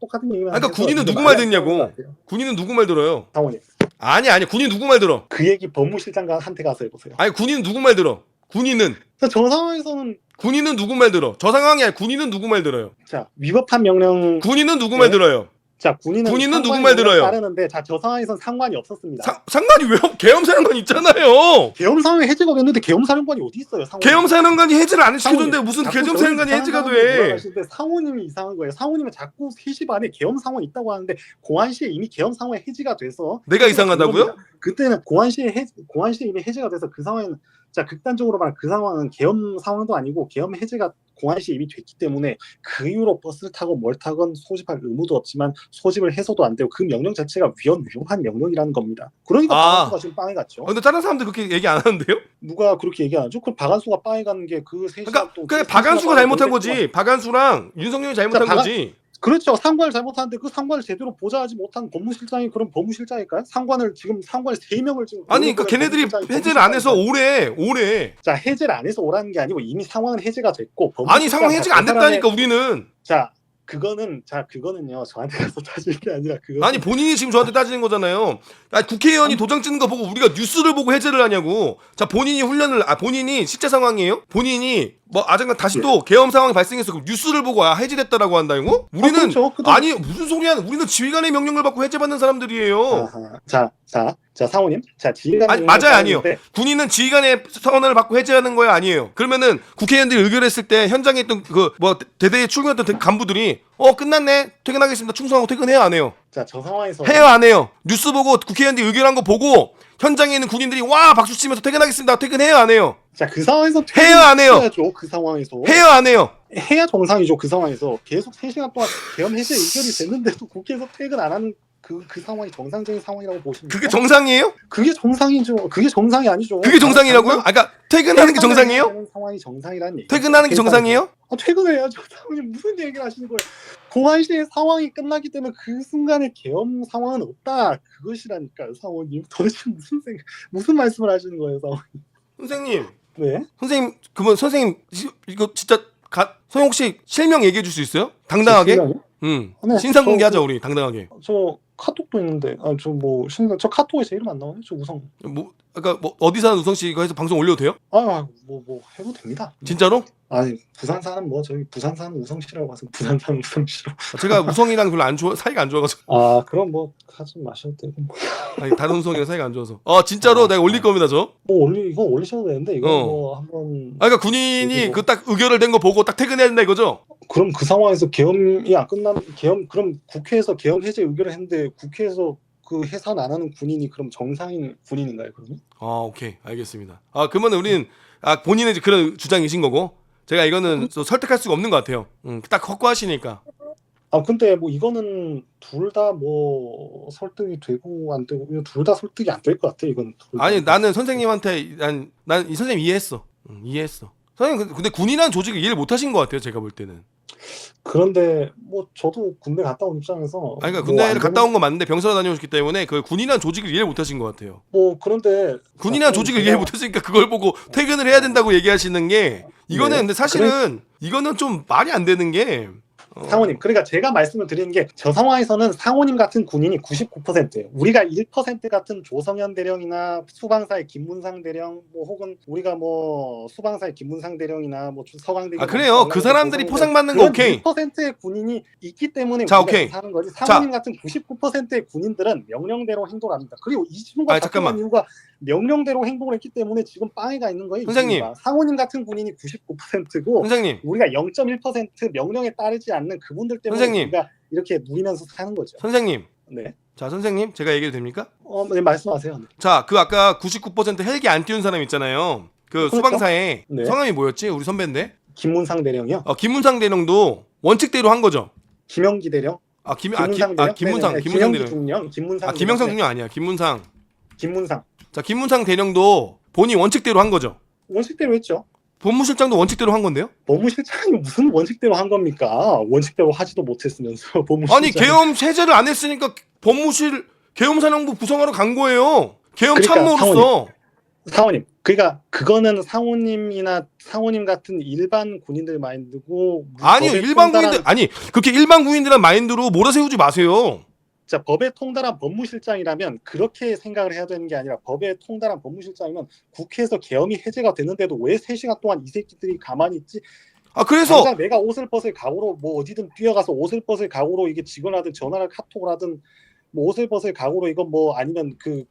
똑같은 얘기만 그러니까 해서 군인은 이게 누구 말이 말 안 되는 것 듣냐고. 같아요. 군인은 누구 말 들어요? 사모님 아니 군인 누구 말 들어? 그 얘기 법무실장한테 가서 해보세요. 아니 군인은 누구 말 들어? 군인은 저 상황에서는 누구 말 들어? 저 상황이 아니라 군인은 누구 말 들어요? 자 위법한 명령 군인은 누구 말 들어요? 자 군인은 누구 말 들어요? 따르는데 저 상황에선 상관이 없었습니다. 상관이 왜 계엄사령관 있잖아요. 계엄 상황이 해제가 됐는데 계엄 사령관이 어디 있어요? 상황. 계엄사령관이 해제를 안 시켜줬는데 사모님, 무슨 자꾸 계엄사령관이 저를 해제가 이상한 돼? 상황에 몰아가시는데 사모님이 이상한 거예요. 사모님은 자꾸 3시 반에 계엄 상황이 있다고 하는데 공안시에 이미 계엄 상황이 해제가 돼서 내가 이상하다고요? 그때는 공안시에 이미 해제가 돼서 그 상황에는 극단적으로 말하면 그 상황은 계엄 상황도 아니고 계엄 해제가 공안시에 이미 됐기 때문에 그 이후로 버스를 타고 뭘 타건 소집할 의무도 없지만 소집을 해서도 안 되고 그 명령 자체가 위험한 명령이라는 겁니다. 그러니까 박한수가 지금 빵에 갔죠. 근데 다른 사람들 그렇게 얘기 안 하는데요? 누가 그렇게 얘기 안 하죠? 그 박한수가 빵에 가는 게 그 3시간 그러니까 또 그게 박한수가 잘못한 거지. 박한수랑 윤석열이 잘못한 거지. 그렇죠. 상관을 잘못하는데 그 상관을 제대로 보좌하지 못한 법무실장이 그럼 법무실장일까요? 상관 3명을 지금 아니 그러니까 걔네들이 해제를 안 해서 오래 자 해제를 안 해서 오라는 게 아니고 이미 상황은 해제가 됐고 아니 상황 해제가 안 됐다니까 우리는. 그거는요 저한테 가서 따질 게 아니라 아니 본인이 지금 저한테 따지는 거잖아요. 아니, 국회의원이 도장 찍는 거 보고 우리가 뉴스를 보고 해제를 하냐고. 자 본인이 본인이 실제 상황이에요? 본인이 뭐 아장간 다시 또 계엄 상황이 발생해서 그 뉴스를 보고 해제됐다라고 한다고? 우리는 그렇죠. 아니 무슨 소리야? 우리는 지휘관의 명령을 받고 해제받는 사람들이에요. 자 상호님, 지휘관 아니 맞아요 아니요. 군인은 지휘관의 선언을 받고 해제하는 거야 아니에요. 그러면은 국회의원들이 의결했을 때 현장에 있던 그 뭐 대대에 출근했던 간부들이 끝났네 퇴근하겠습니다 충성하고 퇴근해요 안 해요? 자 저 상황에서 해요 안 해요? 뉴스 보고 국회의원들이 의결한 거 보고 현장에 있는 군인들이 와 박수 치면서 퇴근하겠습니다 퇴근해요 안 해요? 자 그 상황에서 해요 안 해요? 그 상황에서 해요 안 해요? 해야 정상이죠. 그 상황에서 계속 3시간 동안 계엄 해제 의결이 됐는데도 국회에서 퇴근 안 하는 그 상황이 정상적인 상황이라고 보십니까? 그게 정상이에요? 그게 정상이죠. 그게 정상이 아니죠. 그게 정상이라고요? 그러니까 퇴근하는 게 정상이에요? 상황이 정상이라는 얘기. 퇴근하는 게 정상이에요? 퇴근해야죠. 사모님 무슨 얘기를 하시는 거예요? 공안시의 상황이 끝나기 때문에 그 순간에 계엄 상황은 없다. 그것이라니까요, 사모님. 도대체 무슨 말씀을 하시는 거예요, 사모님? 선생님. 네? 선생님 그러면 선생님 이거 진짜 선생님 혹시 실명 얘기해 줄 수 있어요? 당당하게? 응. 네, 신상 공개하자 우리 당당하게. 저 카톡도 있는데 저 카톡에 제 이름 안 나오네. 저 우성. 그러니까 어디 사는 우성 씨 이거 해서 방송 올려도 돼요? 해도 됩니다. 진짜로? 아니 부산 사는 저기 부산 사는 우성 씨라고 해서 부산 사는 우성 씨로. 제가 우성이랑 별로 안 좋아 사이가 안 좋아가지고. 그럼 하지 마셔도 되고. 아니 다른 우성이랑 사이가 안 좋아서. 진짜로 내가 올릴 겁니다 저. 이거 올리셔도 되는데 이거 한번. 그러니까 군인이 그 딱 의결을 된 거 보고 딱 퇴근해야 된다 이거죠? 그럼 그 상황에서 계엄이 안 끝나면 그럼 국회에서 계엄 해제 의결을 했는데 국회에서 그 해산 안 하는 군인이 그럼 정상인 군인인가요, 그러면? 오케이 알겠습니다. 그러면 우리는 본인의 그런 주장이신 거고 제가 이거는 설득할 수가 없는 것 같아요. 딱 확고하시니까. 근데 이거는 둘 다 설득이 되고 안 되고 둘 다 설득이 안 될 것 같아 이건. 아니 나는 선생님한테 난 이 선생님 이해했어. 이해했어. 선생님 근데 군이라는 조직을 이해를 못 하신 것 같아요. 제가 볼 때는. 그런데 저도 군대 갔다 온 입장에서 그러니까 군대를 갔다 온 건 맞는데 병사로 다녀오셨기 때문에 그 군이라는 조직을 이해를 못 하신 것 같아요. 그런데 군이라는 조직을 이해 못 했으니까 그걸 보고 퇴근을 해야 된다고 얘기하시는 게 이거는 근데 사실은 이거는 좀 말이 안 되는 게 상호님, 그러니까 제가 말씀을 드리는 게 저 상황에서는 상호님 같은 군인이 99%예요. 우리가 1% 같은 조성현 대령이나 수방사의 김문상 대령, 혹은 우리가 수방사의 김문상 대령이나 서강 대령. 그래요. 그 사람들이 포상받는 거 오케이. 1%의 군인이 있기 때문에 자, 우리가 오케이. 사는 거지. 상호님 같은 99%의 군인들은 명령대로 행동을 합니다. 그리고 이 친구가 잠깐만. 이유가 명령대로 행동을 했기 때문에 지금 빵에가 있는 거예요. 선생님. 상호님 같은 군인이 99%고 선생님. 우리가 0.1% 명령에 따르지 않는 그분들 때문에 선생님. 우리가 이렇게 누리면서 사는 거죠. 선생님. 네. 자 선생님 제가 얘기해도 됩니까? 네, 말씀하세요. 네. 자 그 아까 99% 헬기 안 띄운 사람 있잖아요. 그 그렇죠? 수방사에 네. 성함이 뭐였지? 우리 선배인데. 김문상 대령이요? 김문상 대령도 원칙대로 한 거죠. 김영기 대령? 김문상 네네네. 김문상 김영기 대령. 중령, 김문상 김영상 대령. 중령 아니야. 김문상. 김문상. 자, 김문상 대령도 본인 원칙대로 한 거죠. 원칙대로 했죠. 법무실장도 원칙대로 한 건데요? 법무실장이 무슨 원칙대로 한 겁니까? 원칙대로 하지도 못했으면서 법무실장. 아니, 계엄 해제를 안 했으니까 법무실 계엄사령부 구성하러 간 거예요. 계엄 그러니까 참모로서. 사원님, 그러니까 그거는 상호님이나 상호님 같은 일반 군인들 마인드고. 아니요, 일반 군인들 아니 그렇게 일반 군인들한 마인드로 몰아세우지 마세요. 자, 법에 통달한 법무실장이라면 그렇게 생각을 해야 되는 게 아니라 법에 통달한 법무실장이면 국회에서 계엄이 해제가 됐는데도 왜 3시간 동안 이 새끼들이 가만히 있지? 그래서 당장 내가 옷을 벗을 각오로 뭐 어디든 뛰어가서 옷을 벗을 각오로 이게 직원하든 전화를 카톡을 하든 뭐 옷을 벗을 각오로 이건 뭐 아니면 그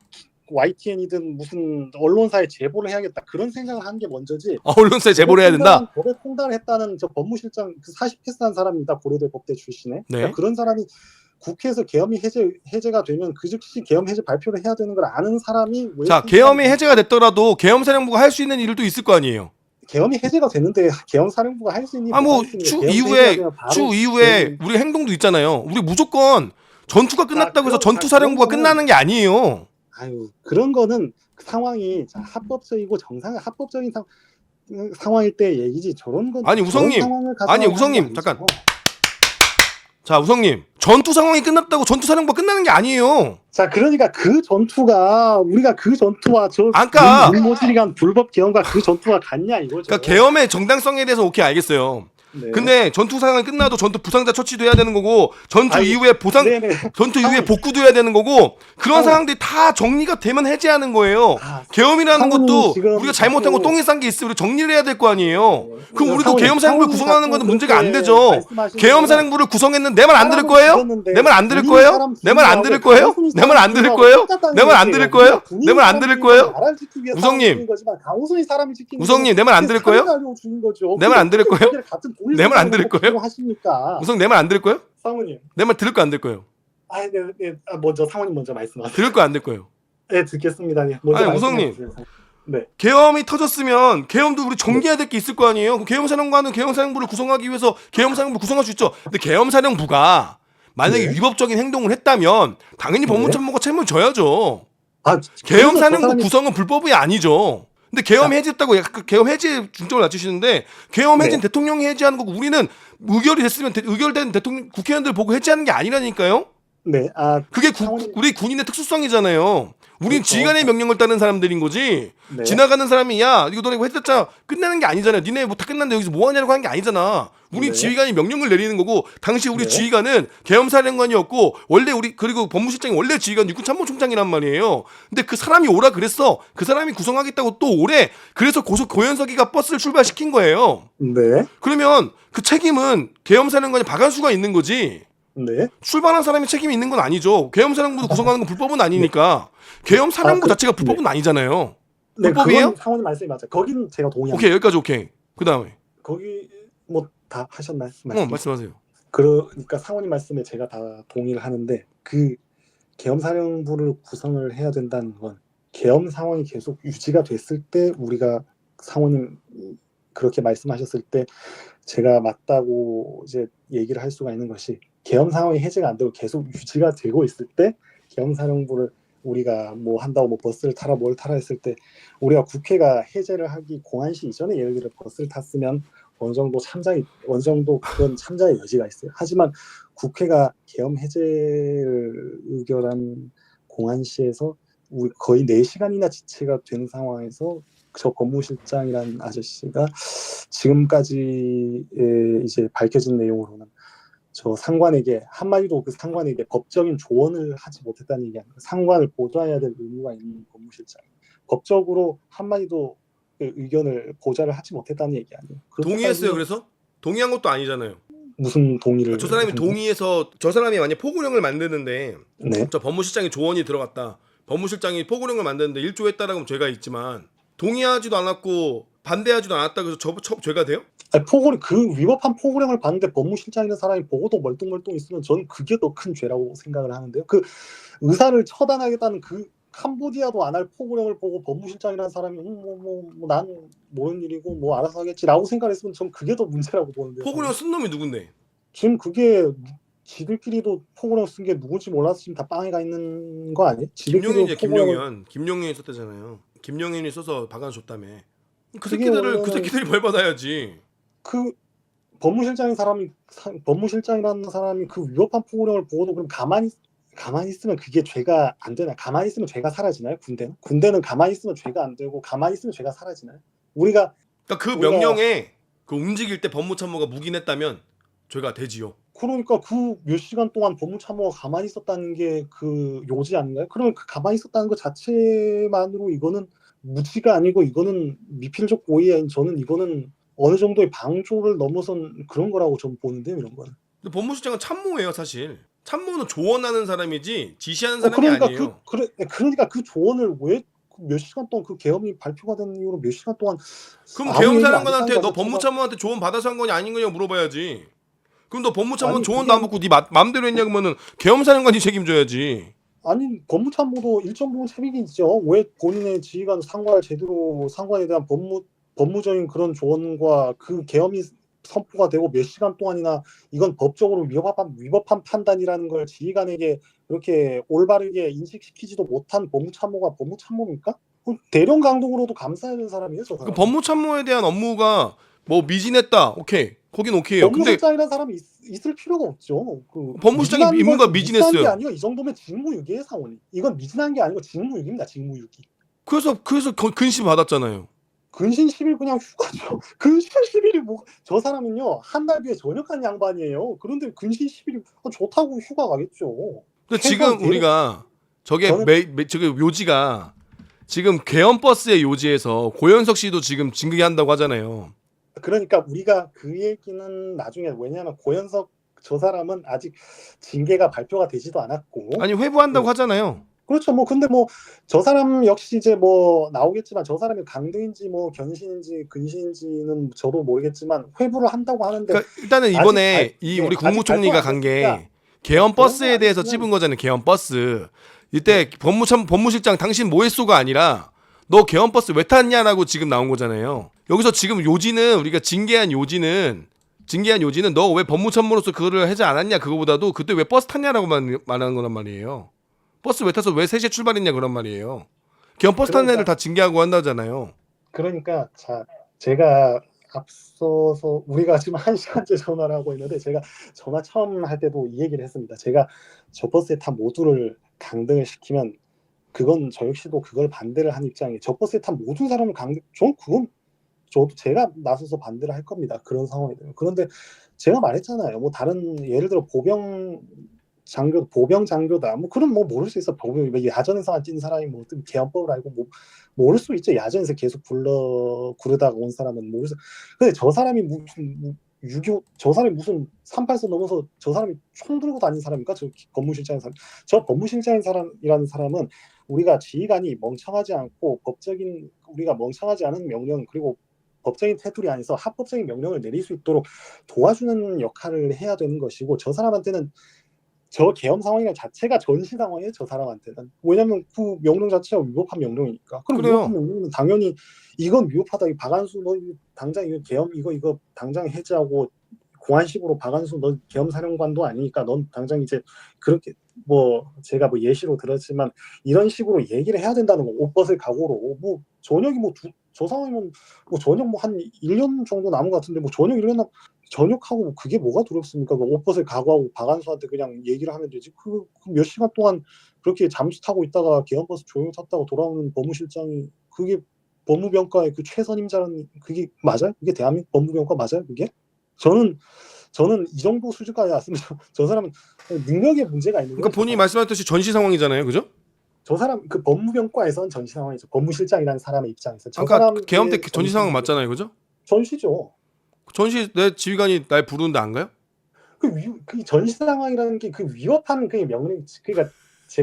YTN이든 무슨 언론사에 제보를 해야겠다 그런 생각을 하는 게 먼저지. 언론사에 제보를 해야 된다. 법에 통달을 했다는 저 법무실장 그 40패스한 사람입니다. 고려대 법대 출신에. 네. 그러니까 그런 사람이 국회에서 계엄이 해제가 되면 그 즉시 계엄 해제 발표를 해야 되는 걸 아는 사람이 왜? 자, 계엄이 해제가 됐더라도 계엄사령부가 할 수 있는 일도 있을 거 아니에요. 계엄이 해제가 됐는데 계엄사령부가 할 수 있는 추 이후에 우리 행동도 있잖아요. 우리 무조건 전투가 끝났다고 해서 전투사령부가 끝나는 게 아니에요. 아유, 그런 거는 상황이 합법적이고 합법적인 상황일 때 얘기지. 저런 건 아니 우성님 잠깐. 자, 우성님, 전투 상황이 끝났다고 전투사령부가 끝나는 게 아니에요. 자, 그러니까 그 전투가 우리가 그 전투와 문모질이간 불법 계엄과 그 전투가 같냐 이거죠. 그러니까 계엄의 정당성에 대해서 오케이 알겠어요. 네. 근데 전투 상황이 끝나도 전투 부상자 처치도 해야 되는 거고 이후에 전투 이후에 복구도 해야 되는 거고 그런 상황들이 다 정리가 되면 해제하는 거예요. 계엄이라는 것도 우리가 잘못한 거 똥이 싼 게 있으면 우리 정리를 해야 될 거 아니에요. 그럼 우리도 계엄사령부를 구성하는 건 문제가 안 되죠. 계엄사령부를 구성했는 내 말 안 들을 거예요? 내 말 안 들을 거예요? 내 말 안 들을 거예요? 내 말 안 들을 거예요? 내 말 안 들을 거예요? 내 말 안 들을 거예요? 우성님 내 말 안 들을 거예요? 내 말 안 들을 거예요? 내 말 안 들을 거예요? 우성 내 말 안 들을 거예요? 상무님. 내 말 들을 거 안 들을 거예요? 네. 먼저 상무님 먼저 말씀하세요. 들을 거 안 들을 거예요? 네, 듣겠습니다. 네. 아니, 우성님. 네. 계엄이 터졌으면 계엄도 우리 정리해야 될 게 있을 거 아니에요? 그럼 계엄사령부는 계엄사령부를 구성하기 위해서 계엄사령부 구성할 수 있죠. 근데 계엄사령부가 만약에 위법적인 행동을 했다면 당연히 법무참모가 책임을 져야죠. 계엄사령부 구성은 불법이 아니죠. 근데 계엄 해제했다고 계엄 해제 중점을 낮추시는데 계엄 해제는 대통령이 해제하는 거고 우리는 의결이 됐으면 의결된 대통령 국회의원들 보고 해제하는 게 아니라니까요. 네. 그게 우리 군인의 특수성이잖아요. 우린 지휘관의 명령을 따르는 사람들인 거지. 네. 지나가는 사람이 야 이거 너네 해줬자 끝내는 게 아니잖아요. 니네 뭐 다 끝났는데 여기서 뭐 하냐고 하는 게 아니잖아. 우린 지휘관이 명령을 내리는 거고 당시 우리 지휘관은 계엄사령관이었고 원래 그리고 법무실장이 원래 지휘관 육군참모총장이란 말이에요. 근데 그 사람이 오라 그랬어. 그 사람이 구성하겠다고 또 오래. 그래서 고현석이가 버스를 출발시킨 거예요. 네. 그러면 그 책임은 계엄사령관이 박한수가 있는 거지. 네. 출발한 사람이 책임이 있는 건 아니죠. 계엄사령부도 구성하는 건 불법은 아니니까. 계엄사령부 자체가 불법은 아니잖아요. 불법이에요? 그건 상원님 말씀이 맞아요. 거기는 제가 동의합니다. 오케이, 여기까지 오케이. 그 다음에 거기 뭐 다 하셨나요? 말씀하세요. 그러니까 상원님 말씀에 제가 다 동의를 하는데 그 계엄사령부를 구성을 해야 된다는 건 계엄 상황이 계속 유지가 됐을 때 우리가 상원님 그렇게 말씀하셨을 때 제가 맞다고 이제 얘기를 할 수가 있는 것이 계엄 상황이 해제가 안 되고 계속 유지가 되고 있을 때 계엄사령부를 우리가 뭐 한다고 뭐 버스를 타라 뭘 타라 했을 때 우리가 국회가 해제를 하기 공안시 이전에 예를 들어 버스를 탔으면 어느 정도 그런 참자의 여지가 있어요. 하지만 국회가 계엄 해제를 의결한 공안시에서 우리 거의 4시간이나 지체가 된 상황에서 저 법무실장이라는 아저씨가 지금까지 이제 밝혀진 내용으로는 저 상관에게 한마디도 그 상관에게 법적인 조언을 하지 못했다는 얘기 아니에요. 상관을 보좌해야 될 의무가 있는 법무실장. 법적으로 한마디도 그 의견을 보좌를 하지 못했다는 얘기 아니에요. 동의했어요. 그래서 동의한 것도 아니잖아요. 무슨 동의를? 저 사람이 동의해서 저 사람이 만약 포고령을 만드는데 저 법무실장이 조언이 들어갔다. 법무실장이 포고령을 만드는데 일조했다라고 하면 죄가 있지만 동의하지도 않았고 반대하지도 않았다고 해서 죄가 돼요? 아니, 그 위법한 포고령을 봤는데 법무실장이라는 사람이 보고도 멀뚱멀뚱 있으면 저는 그게 더 큰 죄라고 생각을 하는데요. 그 의사를 처단하겠다는 그 캄보디아도 안 할 포고령을 보고 법무실장이라는 사람이 난 모르는 일이고 뭐 알아서 하겠지라고 생각했으면 전 그게 더 문제라고 보는데요. 포고령 쓴 놈이 누군데? 지금 그게 지들끼리도 포고령 쓴 게 누군지 몰라서 지금 다 빵에 가 있는 거 아니에요? 김용현이야, 포고령을 김용현이 썼다잖아요. 김용현이 써서 박아서 줬다며. 그 그게 새끼들이 벌 받아야지. 그 법무실장이라는 사람이 그 위법한 포고령을 보고도 그럼 가만히 있으면 그게 죄가 안 되나요? 가만히 있으면 죄가 사라지나요? 군대는 가만히 있으면 죄가 안 되고 가만히 있으면 죄가 사라지나요? 그러니까 그 명령에 그 움직일 때 법무참모가 묵인했다면 죄가 되지요. 그러니까 그 몇 시간 동안 법무참모가 가만히 있었다는 게 그 요지 아닌가요? 그러면 그 가만히 있었다는 것 자체만으로 이거는 무지가 아니고 이거는 미필적 고의야. 저는 이거는 어느 정도의 방조를 넘어선 그런 거라고 좀 보는데요, 이런 거는. 근데 법무실장은 참모예요, 사실. 참모는 조언하는 사람이지 지시하는 사람이 아니에요. 그러니까 그 조언을 왜 몇 시간 동안 그 계엄이 발표가 된 이후로 몇 시간 동안 그럼 아무 얘기를 안 계엄사령관한테 했다는 너 거 자체가 법무참모한테 조언 받아서 한 거냐 아닌 거냐 물어봐야지. 그럼 너 법무참모 아니, 조언도 안 받고 네 마음대로 했냐 그러면은 계엄사령관이 책임져야지. 아니 법무참모도 일정 부분 책임이죠. 왜 본인의 지휘관 상관에 대한 법무적인 그런 조언과 그 계엄이 선포가 되고 몇 시간 동안이나 이건 법적으로 위법한 판단이라는 걸 지휘관에게 그렇게 올바르게 인식시키지도 못한 법무참모가 법무참모입니까? 대령 강독으로도 감싸야 되는 사람이에요, 저 그 사람. 법무참모에 대한 업무가 뭐 미진했다. 오케이. 거긴 오케이요. 근데 법무실장이라는 사람이 있을 필요가 없죠. 그 법무실장이 임무가 미진한 게 미진했어요. 아니고 이 정도면 직무유기예요, 상원이. 이건 미진한 게 아니고 직무유기입니다, 직무유기. 그래서 근심 받았잖아요. 근신 10일 그냥 휴가죠. 근신 10일이 뭐, 저 사람은요, 한 달 뒤에 전역한 양반이에요. 그런데 근신 10일이 좋다고 휴가 가겠죠. 근데 지금 우리가 저게 저게 요지가 지금 계엄버스의 요지에서 고현석 씨도 지금 징계한다고 하잖아요. 그러니까 우리가 그 얘기는 나중에, 왜냐하면 고현석 저 사람은 아직 징계가 발표가 되지도 않았고. 아니 회부한다고 하잖아요. 그렇죠. 뭐 근데 뭐 저 사람 역시 이제 뭐 나오겠지만 저 사람이 강도인지 뭐 견신인지 근신인지는 저도 모르겠지만 회부를 한다고 하는데 그러니까 일단은 이번에 우리 국무총리가 간 게 계엄버스에 대해서 찝은 거잖아요. 계엄버스. 이때 법무실장 당신 뭐했소가 아니라 너 계엄버스 왜 탔냐라고 지금 나온 거잖아요. 여기서 지금 요지는 우리가 징계한 요지는 너 왜 법무참모로서 그거를 하지 않았냐 그거보다도 그때 왜 버스 탔냐라고 말하는 거란 말이에요. 버스 왜 타서 왜 3시에 출발했냐 그런 말이에요. 계엄버스 탄 애들 다 징계하고 한다잖아요. 그러니까 자, 제가 앞서서 우리가 지금 1시간째 전화를 하고 있는데 제가 전화 처음 할 때도 이 얘기를 했습니다. 제가 저 버스에 탄 모두를 강등을 시키면 그건 저 역시도 그걸 반대를 한 입장이에요. 저 버스에 탄 모든 사람을 저도 제가 나서서 반대를 할 겁니다. 그런 상황이 되면. 그런데 제가 말했잖아요. 뭐 다른 예를 들어 보병 장교다. 뭐 그럼 뭐 모를 수 있어. 야전에서 찐 사람이 뭐 어떤 계엄법을 알고 뭐 모를 수 있죠. 야전에서 계속 구르다가 온 사람은 모를 수. 근데 저 사람이 저 사람이 무슨 38선 넘어서 저 사람이 총 들고 다닌 사람입니까? 저 법무실장인 사람. 저 법무실장인 사람이라는 사람은 우리가 지휘관이 멍청하지 않고 우리가 멍청하지 않은 명령 그리고 법적인 테두리 안에서 합법적인 명령을 내릴 수 있도록 도와주는 역할을 해야 되는 것이고 저 사람한테는 저 계엄 상황이란 자체가 전시 상황이에요. 저 사람한테는. 왜냐하면 그 명령 자체가 위법한 명령이니까. 그럼 그래요. 위법한 명령은 당연히 이건 위법하다. 이 박한수 너 당장 이거 계엄 이거 당장 해제하고 공안식으로 박한수 너 계엄 사령관도 아니니까 넌 당장 이제 그렇게 뭐 제가 뭐 예시로 들었지만 이런 식으로 얘기를 해야 된다는 거. 옷벗을 각오로 뭐 전역이 저 상황이면 뭐 전역 뭐 한 1년 정도 남은 것 같은데 뭐 전역 1년 전역하고 뭐 그게 뭐가 두렵습니까? 그 옷벗을 각오하고 박한수한테 그냥 얘기를 하면 되지. 그 몇 시간 동안 그렇게 잠수 타고 있다가 계엄버스 조용히 탔다가 돌아오는 법무실장이 그게 법무병과의 그 최선임자라는 그게 맞아요? 그게 대한민국 법무병과 맞아요? 그게? 저는 이 정도 수준까지 왔으면 저 사람은 능력에 문제가 있는 거예요. 그러니까 본인이 말씀하셨듯이 전시 상황이잖아요, 그죠? 저 사람 그 법무병과에선 전시 상황이죠. 법무실장이라는 사람의 입장에서. 아까 계엄 때 전시 상황 맞잖아요, 그죠? 전시죠. 전시 내 지휘관이 날 부르는데 안 가요? 그 전시 상황이라는 게 그 위협한 그 명령, 그러니까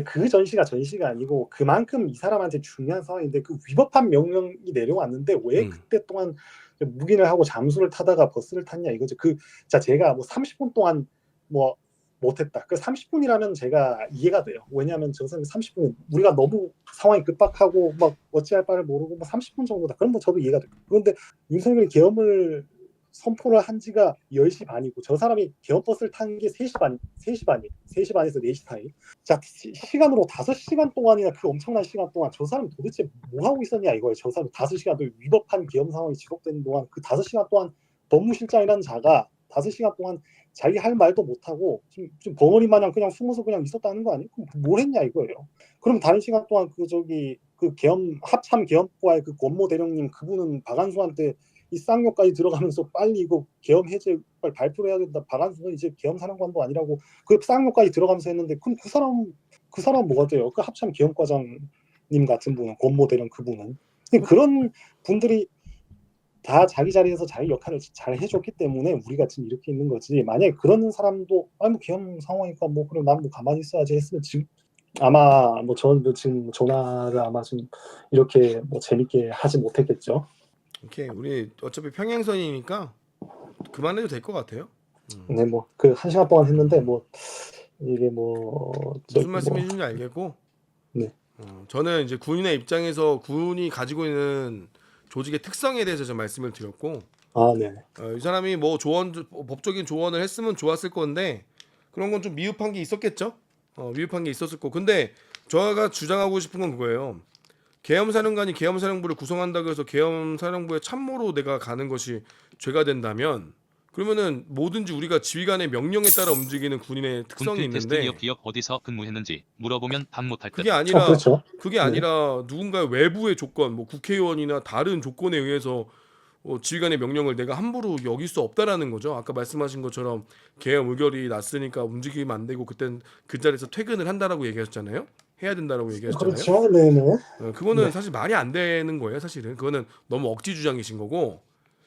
그 전시가 아니고 그만큼 이 사람한테 중요한 상황인데 그 위법한 명령이 내려왔는데 왜 그때 동안 묵인을 하고 잠수를 타다가 버스를 탔냐 이거죠. 제가 뭐 30분 동안 뭐 못했다. 그 30분이라면 제가 이해가 돼요. 왜냐하면 저 사람이 30분 우리가 너무 상황이 급박하고 막 어찌할 바를 모르고 뭐 30분 정도다. 그럼 뭐 저도 이해가 돼요. 그런데 윤석열이 계엄을 선포를 한 지가 10시 반이고 저 사람이 계엄 버스를 탄 게 3시 반, 3시 반이 3시 반에서 4시 사이. 자, 시간으로 5시간 동안이나 그 엄청난 시간 동안 저 사람이 도대체 뭐 하고 있었냐 이거예요. 저 사람이 5시간 동안 위법한 계엄 상황이 지속되는 동안 그 5시간 동안 법무실장이라는 자가 5시간 동안 자기 할 말도 못하고 좀 벙어리 마냥 그냥 숨어서 그냥 있었다는 거 아니에요? 그럼 뭘 했냐 이거예요. 그럼 다른 시간 동안 그 계엄 합참 계엄과의 그 권모 대령님 그분은 박안수한테 이 쌍욕까지 들어가면서 빨리 이거 계엄 해제 빨리 발표를 해야 된다. 박안수는 이제 계엄 사령관도 아니라고 그 쌍욕까지 들어가면서 했는데 그럼 그 사람 뭐가 돼요? 그 합참 계엄과장님 같은 분은 권모 대령 그분은 그런 분들이 다 자기 자리에서 자기 역할을 잘 해줬기 때문에 우리가 지금 이렇게 있는 거지. 만약에 그런 사람도 아니 뭐 계엄 상황이니까 뭐 그럼 난 뭐 가만히 있어야지 했으면 지금 아마 뭐 저는 지금 전화를 아마 좀 이렇게 뭐 재밌게 하지 못했겠죠. 오케이, 우리 어차피 평행선이니까 그만해도 될 것 같아요. 네, 뭐 그 1시간 동안 했는데 뭐 이게 뭐 무슨 말씀이신지 알겠고, 네. 저는 이제 군인의 입장에서 군이 가지고 있는 조직의 특성에 대해서 좀 말씀을 드렸고, 아, 네. 이 사람이 뭐 법적인 조언을 했으면 좋았을 건데 그런 건 좀 미흡한 게 있었겠죠. 미흡한 게 있었을 거. 근데 저가 주장하고 싶은 건 그거예요. 계엄사령관이 계엄사령부를 구성한다고 해서 계엄사령부의 참모로 내가 가는 것이 죄가 된다면, 그러면은 뭐든지 우리가 지휘관의 명령에 따라 움직이는 군인의 특성이 군필 테스트 있는데, 기업 어디서 근무했는지 물어보면 답 못할 듯. 그게 아니라 그렇죠. 그게 아니라 누군가의 외부의 조건, 뭐 국회의원이나 다른 조건에 의해서 지휘관의 명령을 내가 함부로 여길 수 없다라는 거죠. 아까 말씀하신 것처럼 계엄 의결이 났으니까 움직이면 안 되고 그땐 그 자리에서 퇴근을 한다라고 얘기하셨잖아요. 해야 된다라고 얘기하셨잖아요. 그렇죠. 네네. 그거는 네. 사실 말이 안 되는 거예요. 사실은 그거는 너무 억지 주장이신 거고,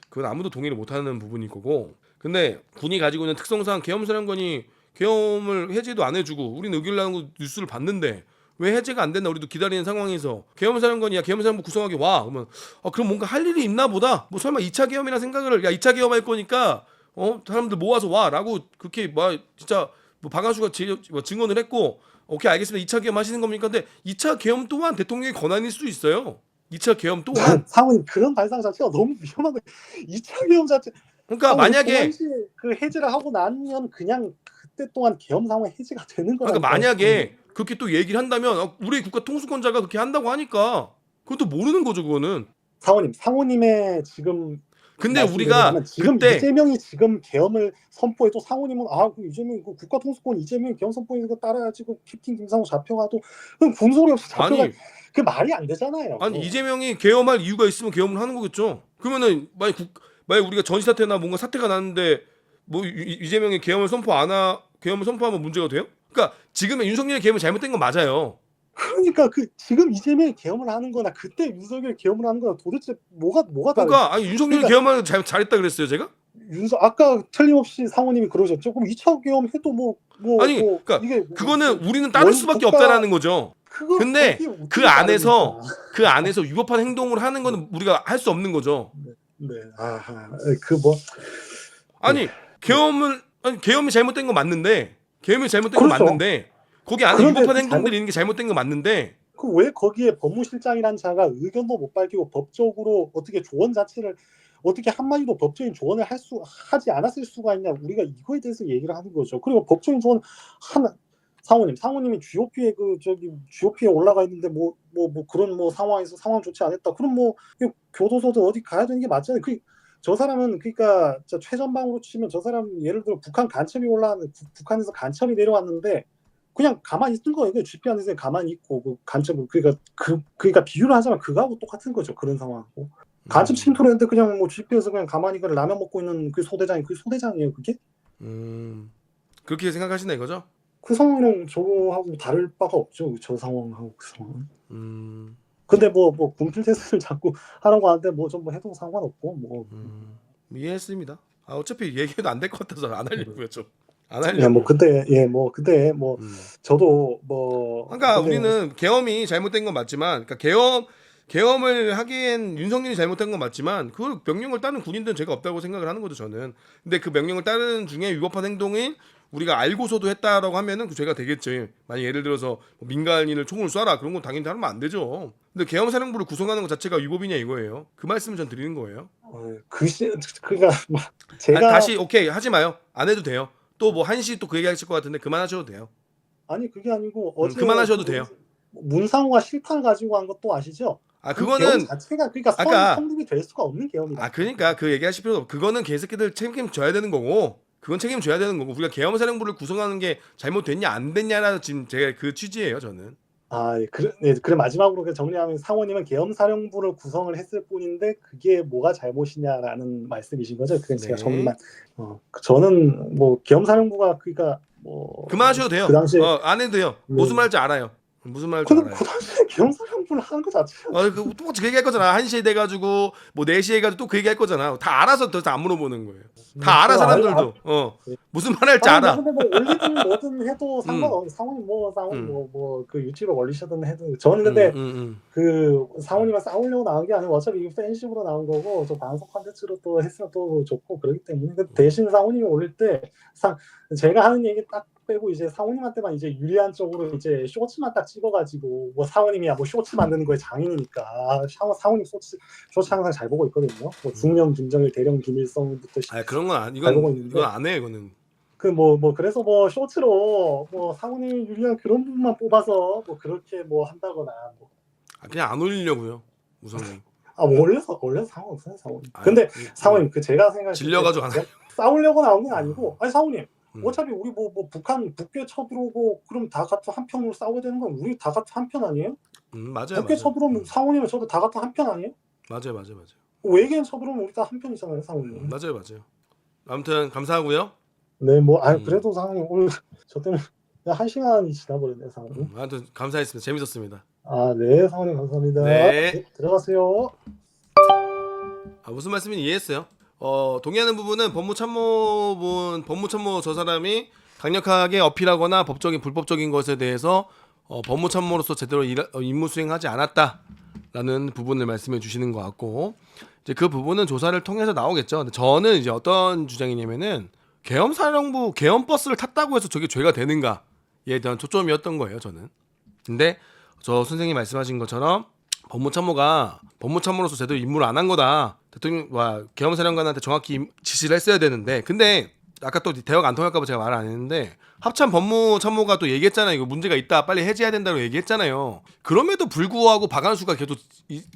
그건 아무도 동의를 못하는 부분일 거고. 근데 군이 가지고 있는 특성상 계엄사령관이 계엄을 해제도 안 해주고 우리는 의결 나는 거 뉴스를 봤는데 왜 해제가 안 됐나 우리도 기다리는 상황에서 계엄사령관이 야 계엄사령부 구성하게 와 그러면 그럼 뭔가 할 일이 있나 보다, 뭐 설마 2차 계엄이라 생각을, 야 2차 계엄 할 거니까 사람들 모아서 와라고 그렇게 뭐 진짜 뭐 박한수가 증언을 했고 오케이 알겠습니다 2차 계엄 하시는 겁니까? 근데 2차 계엄 또한 대통령의 권한일 수도 있어요. 2차 계엄 또한 상훈이 그런 발상 자체가 너무 위험한 거예요. 2차 계엄 자체. 그러니까 만약에 그 해제를 하고 나면 그냥 그때 동안 계엄 상황 해제가 되는 거라니까. 그러니까 만약에 그렇게 또 얘기를 한다면 우리 국가 통수권자가 그렇게 한다고 하니까 그것도 모르는 거죠 그거는. 상호님의 지금 근데 우리가 지금 그때 이재명이 지금 계엄을 선포해도 상호님은 그 이재명 그 국가 통수권 이재명이 계엄 선포해서 따라야지 그 캡틴 김상호 잡혀가도 그럼 군소리 없이 잡혀가. 아니 그 말이 안 되잖아요. 아니 이재명이 계엄할 이유가 있으면 계엄을 하는 거겠죠. 그러면은 만약 우리가 전시 사태나 뭔가 사태가 났는데 뭐 이재명이 계엄을 선포하면 문제가 돼요? 그러니까 지금의 윤석열의 계엄이 잘못된 건 맞아요. 그러니까 지금 이재명이 계엄을 하는 거나 그때 윤석열 계엄을 하는 거나 도대체 뭐가 그러니까 아니 윤석열이 계엄하는 거 잘했다 그랬어요 제가? 아까 틀림없이 상호님이 그러셨죠. 그럼 2차 계엄 해도 그러니까 이게 그거는 우리는 따를 수밖에 없다라는 거죠. 근데 그 안에서 위법한 행동을 하는 거는 우리가 할 수 없는 거죠. 네. 아니 계엄이 잘못된 건 맞는데 그렇죠. 거기 안에 위법한 행동들이 있는 게 잘못된 건 맞는데 왜 거기에 법무실장이란 자가 의견도 못 밝히고 법적으로 어떻게 조언 자체를 어떻게 한마디도 법적인 조언을 하지 않았을 수가 있냐. 우리가 이거에 대해서 얘기를 하는 거죠. 그리고 법적인 조언 상호님이 GOP에 올라가 있는데 뭐 그런 상황에서 상황 좋지 않았다. 그럼 교도소도 어디 가야 되는 게 맞잖아요. 저 사람은 그러니까 최전방으로 치면 저 사람 예를 들어 북한 간첩이 올라왔는데 북한에서 간첩이 내려왔는데 그냥 가만히 있는 거예요. GP 안에서 가만히 있고 그 간첩은 그러니까 비유를 하자면 그거하고 똑같은 거죠. 그런 상황하고 간첩 침투를 했는데 그냥 GP에서 그냥 가만히 라면 먹고 있는 그 소대장이에요. 그게? 그렇게 생각하시나 이거죠? 그 상황은 저거하고 다를 바가 없죠. 저 상황하고 그 상황. 근데 군필 테스트를 자꾸 하라고 하는데 좀 해도 상관없고 이해했습니다. 어차피 얘기해도 안 될 것 같아서 안 하려고요 좀. 안 하려고. 그때 저도 그러니까 우리는 계엄이 잘못된 건 맞지만, 그러니까 계엄을 하기엔 윤석열이 잘못한 건 맞지만 그 명령을 따른 군인들은 죄가 없다고 생각을 하는 거죠 저는. 근데 그 명령을 따르는 중에 위법한 행동인 우리가 알고서도 했다라고 하면은 그 죄가 되겠죠. 만약 예를 들어서 뭐 민간인을 총을 쏴라 그런 건 당연히 하면 안 되죠. 근데 계엄사령부를 구성하는 것 자체가 위법이냐 이거예요. 그 말씀을 전 드리는 거예요. 그러니까 막 제가 다시 오케이 하지 마요. 안 해도 돼요. 또 뭐 한시 또 그 얘기하실 것 같은데 그만하셔도 돼요. 아니 그게 아니고 어제 그만하셔도 돼요. 문상호가 실탄을 가지고 한 것도 아시죠? 아 그 그거는 계엄 자체가 그러니까 아까 성립이 될 수가 없는 계엄이다. 아 그러니까 그 얘기하실 필요 없고 그거는 개새끼들 책임져야 되는 거고 그건 책임져야 되는 거고 우리가 계엄사령부를 구성하는 게 잘못됐냐 안 됐냐라는 지금 제가 그 취지예요 저는. 그래 마지막으로 정리하면 상호님은 계엄사령부를 구성을 했을 뿐인데 그게 뭐가 잘못이냐라는 말씀이신 거죠? 그건 제가 네. 정리만. 저는 뭐 계엄사령부가 그러니까 뭐 그만하셔도 돼요. 그 당시에 안 해도 돼요. 무슨 말인지 알아요. 무슨 말인지 근데 알아요. 그 당시에 계엄사령부를 하는 것 자체가 그 똑같이 그 얘기할 거잖아. 1시에 돼가지고 뭐 4시에 가지고 또 그 얘기할 거잖아. 다 알아서 더 이상 안 물어보는 거예요. 다 알아 사람들도. 무슨 말 할지 알아. 근데 뭐 올리든 뭐든 해도 상관없. 상호님 상호님 그 유튜브 올리셔든 해도 저는 근데 그 상호님과 싸우려고 나온 게 아니고 어차피 이게 팬심으로 나온 거고 저 방송 컨텐츠로 또 했으면 또 좋고 그렇기 때문에 대신 상호님이 올릴 때 제가 하는 얘기 딱 빼고 이제 상호님한테만 이제 유리한 쪽으로 이제 쇼츠만 딱 찍어가지고 뭐 상호님이야 뭐 쇼츠 만드는 거에 장인이니까 상호님 쇼츠 항상 잘 보고 있거든요. 뭐 중령 김정일 대령 김일성부터 그런 건 이건 안 해 이거는. 그래서 뭐 쇼츠로 뭐 상훈이 유리한 그런 부분만 뽑아서 뭐 그렇게 뭐 한다거나 뭐. 그냥 안 올리려고요 우선은. 원래 상훈 없어요 상훈. 근데 상훈님 그 제가 생각할 때 질려가지고 안 해. 싸우려고 나온 게 아니고 아니 상훈님 어차피 우리 뭐 북괴 쳐들어오고 그럼 다 같은 한 편으로 싸워야 되는 건 우리 다 같은 한 편 아니에요? 맞아요. 북괴 쳐들어오면 상훈님은 저도 다 같은 한 편 아니에요? 맞아요. 외계인 쳐들어오면 우리 다 한 편이잖아요 상훈님. 맞아요. 아무튼 감사하고요. 네 그래도 상훈님 오늘 저 때문에 1시간이 지나버렸네 상훈님. 아무튼 감사했습니다. 재밌었습니다. 네 상훈님 감사합니다. 네. 들어가세요. 무슨 말씀인지 이해했어요. 동의하는 부분은 법무참모 저 사람이 강력하게 어필하거나 불법적인 것에 대해서 법무참모로서 제대로 임무 수행하지 않았다라는 부분을 말씀해 주시는 것 같고 이제 그 부분은 조사를 통해서 나오겠죠. 근데 저는 이제 어떤 주장이냐면은 계엄사령부 계엄버스를 탔다고 해서 저게 죄가 되는가에 대한 초점이었던 거예요. 저는. 근데 저 선생님이 말씀하신 것처럼 법무참모로서 제대로 임무를 안 한 거다. 대통령과 계엄사령관한테 정확히 지시를 했어야 되는데 근데 아까 또 대화가 안 통할까 봐 제가 말을 안 했는데 합참 법무참모가 또 얘기했잖아요. 이거 문제가 있다. 빨리 해제해야 된다고 얘기했잖아요. 그럼에도 불구하고 박한수가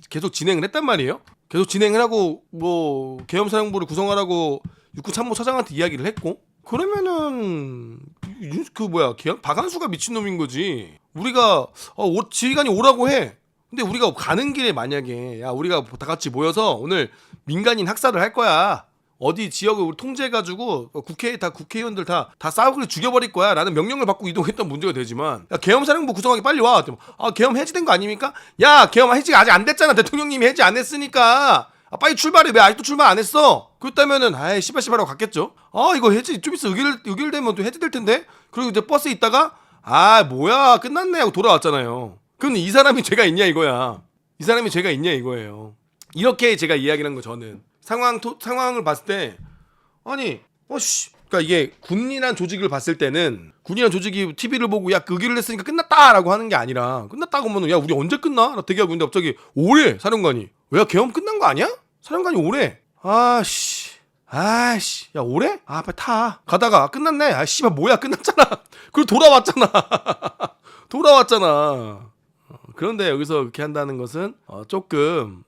계속 진행을 했단 말이에요. 계속 진행을 하고 뭐 계엄사령부를 구성하라고 육군참모차장한테 이야기를 했고 그러면은 박한수가 미친놈인 거지. 우리가 지휘관이 오라고 해. 근데 우리가 가는 길에 만약에 우리가 다 같이 모여서 오늘 민간인 학살을 할 거야. 어디 지역을 우리 통제해가지고 국회의원들 다 싸우고 죽여버릴 거야 라는 명령을 받고 이동했던 문제가 되지만 계엄사령부 구성하기 빨리 와. 계엄 해지된 거 아닙니까? 계엄 해지가 아직 안 됐잖아. 대통령님이 해지 안 했으니까 빨리 출발해. 왜 아직도 출발 안 했어? 그렇다면은 씨발하고 갔겠죠. 이거 해지 좀 있어 의결되면 또 해지될 텐데. 그리고 이제 버스에 있다가 뭐야 끝났네 하고 돌아왔잖아요. 그럼 이 사람이 죄가 있냐 이거야. 이 사람이 죄가 있냐 이거예요. 이렇게 제가 이야기를 한 거 저는 상황을 봤을 때 그러니까 이게 군이란 조직을 봤을 때는 군이란 조직이 TV를 보고 의결을 했으니까 끝났다라고 하는 게 아니라 끝났다고 하면 우리 언제 끝나? 나 대기하고 있는데 갑자기 오래 사령관이 계엄 끝난 거 아니야? 사령관이 오래. 야 오래? 빨리 타. 가다가 끝났네. 씨발 뭐야 끝났잖아. 그리고 돌아왔잖아. 그런데 여기서 그렇게 한다는 것은 조금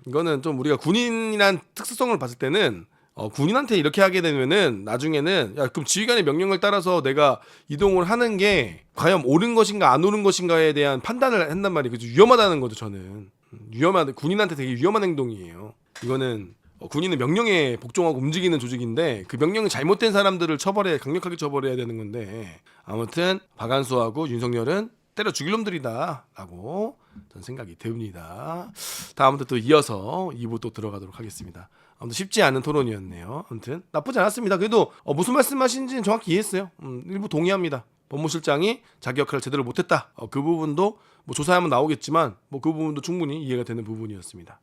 이거는 좀 우리가 군인이란 특수성을 봤을 때는 군인한테 이렇게 하게 되면은 나중에는 그럼 지휘관의 명령을 따라서 내가 이동을 하는 게 과연 옳은 것인가 안 옳은 것인가에 대한 판단을 한단 말이에요. 그래서 위험하다는 거죠. 저는 군인한테 되게 위험한 행동이에요. 이거는 군인은 명령에 복종하고 움직이는 조직인데 그 명령이 잘못된 사람들을 강력하게 처벌해야 되는 건데 아무튼 박한수하고 윤석열은 때려 죽일 놈들이다 라고 저는 생각이 듭니다. 다음부터 또 이어서 2부 또 들어가도록 하겠습니다. 아무튼 쉽지 않은 토론이었네요. 아무튼 나쁘지 않았습니다. 그래도 무슨 말씀하시는지는 정확히 이해했어요. 일부 동의합니다. 법무실장이 자기 역할을 제대로 못했다. 그 부분도 뭐 조사하면 나오겠지만 그 부분도 충분히 이해가 되는 부분이었습니다.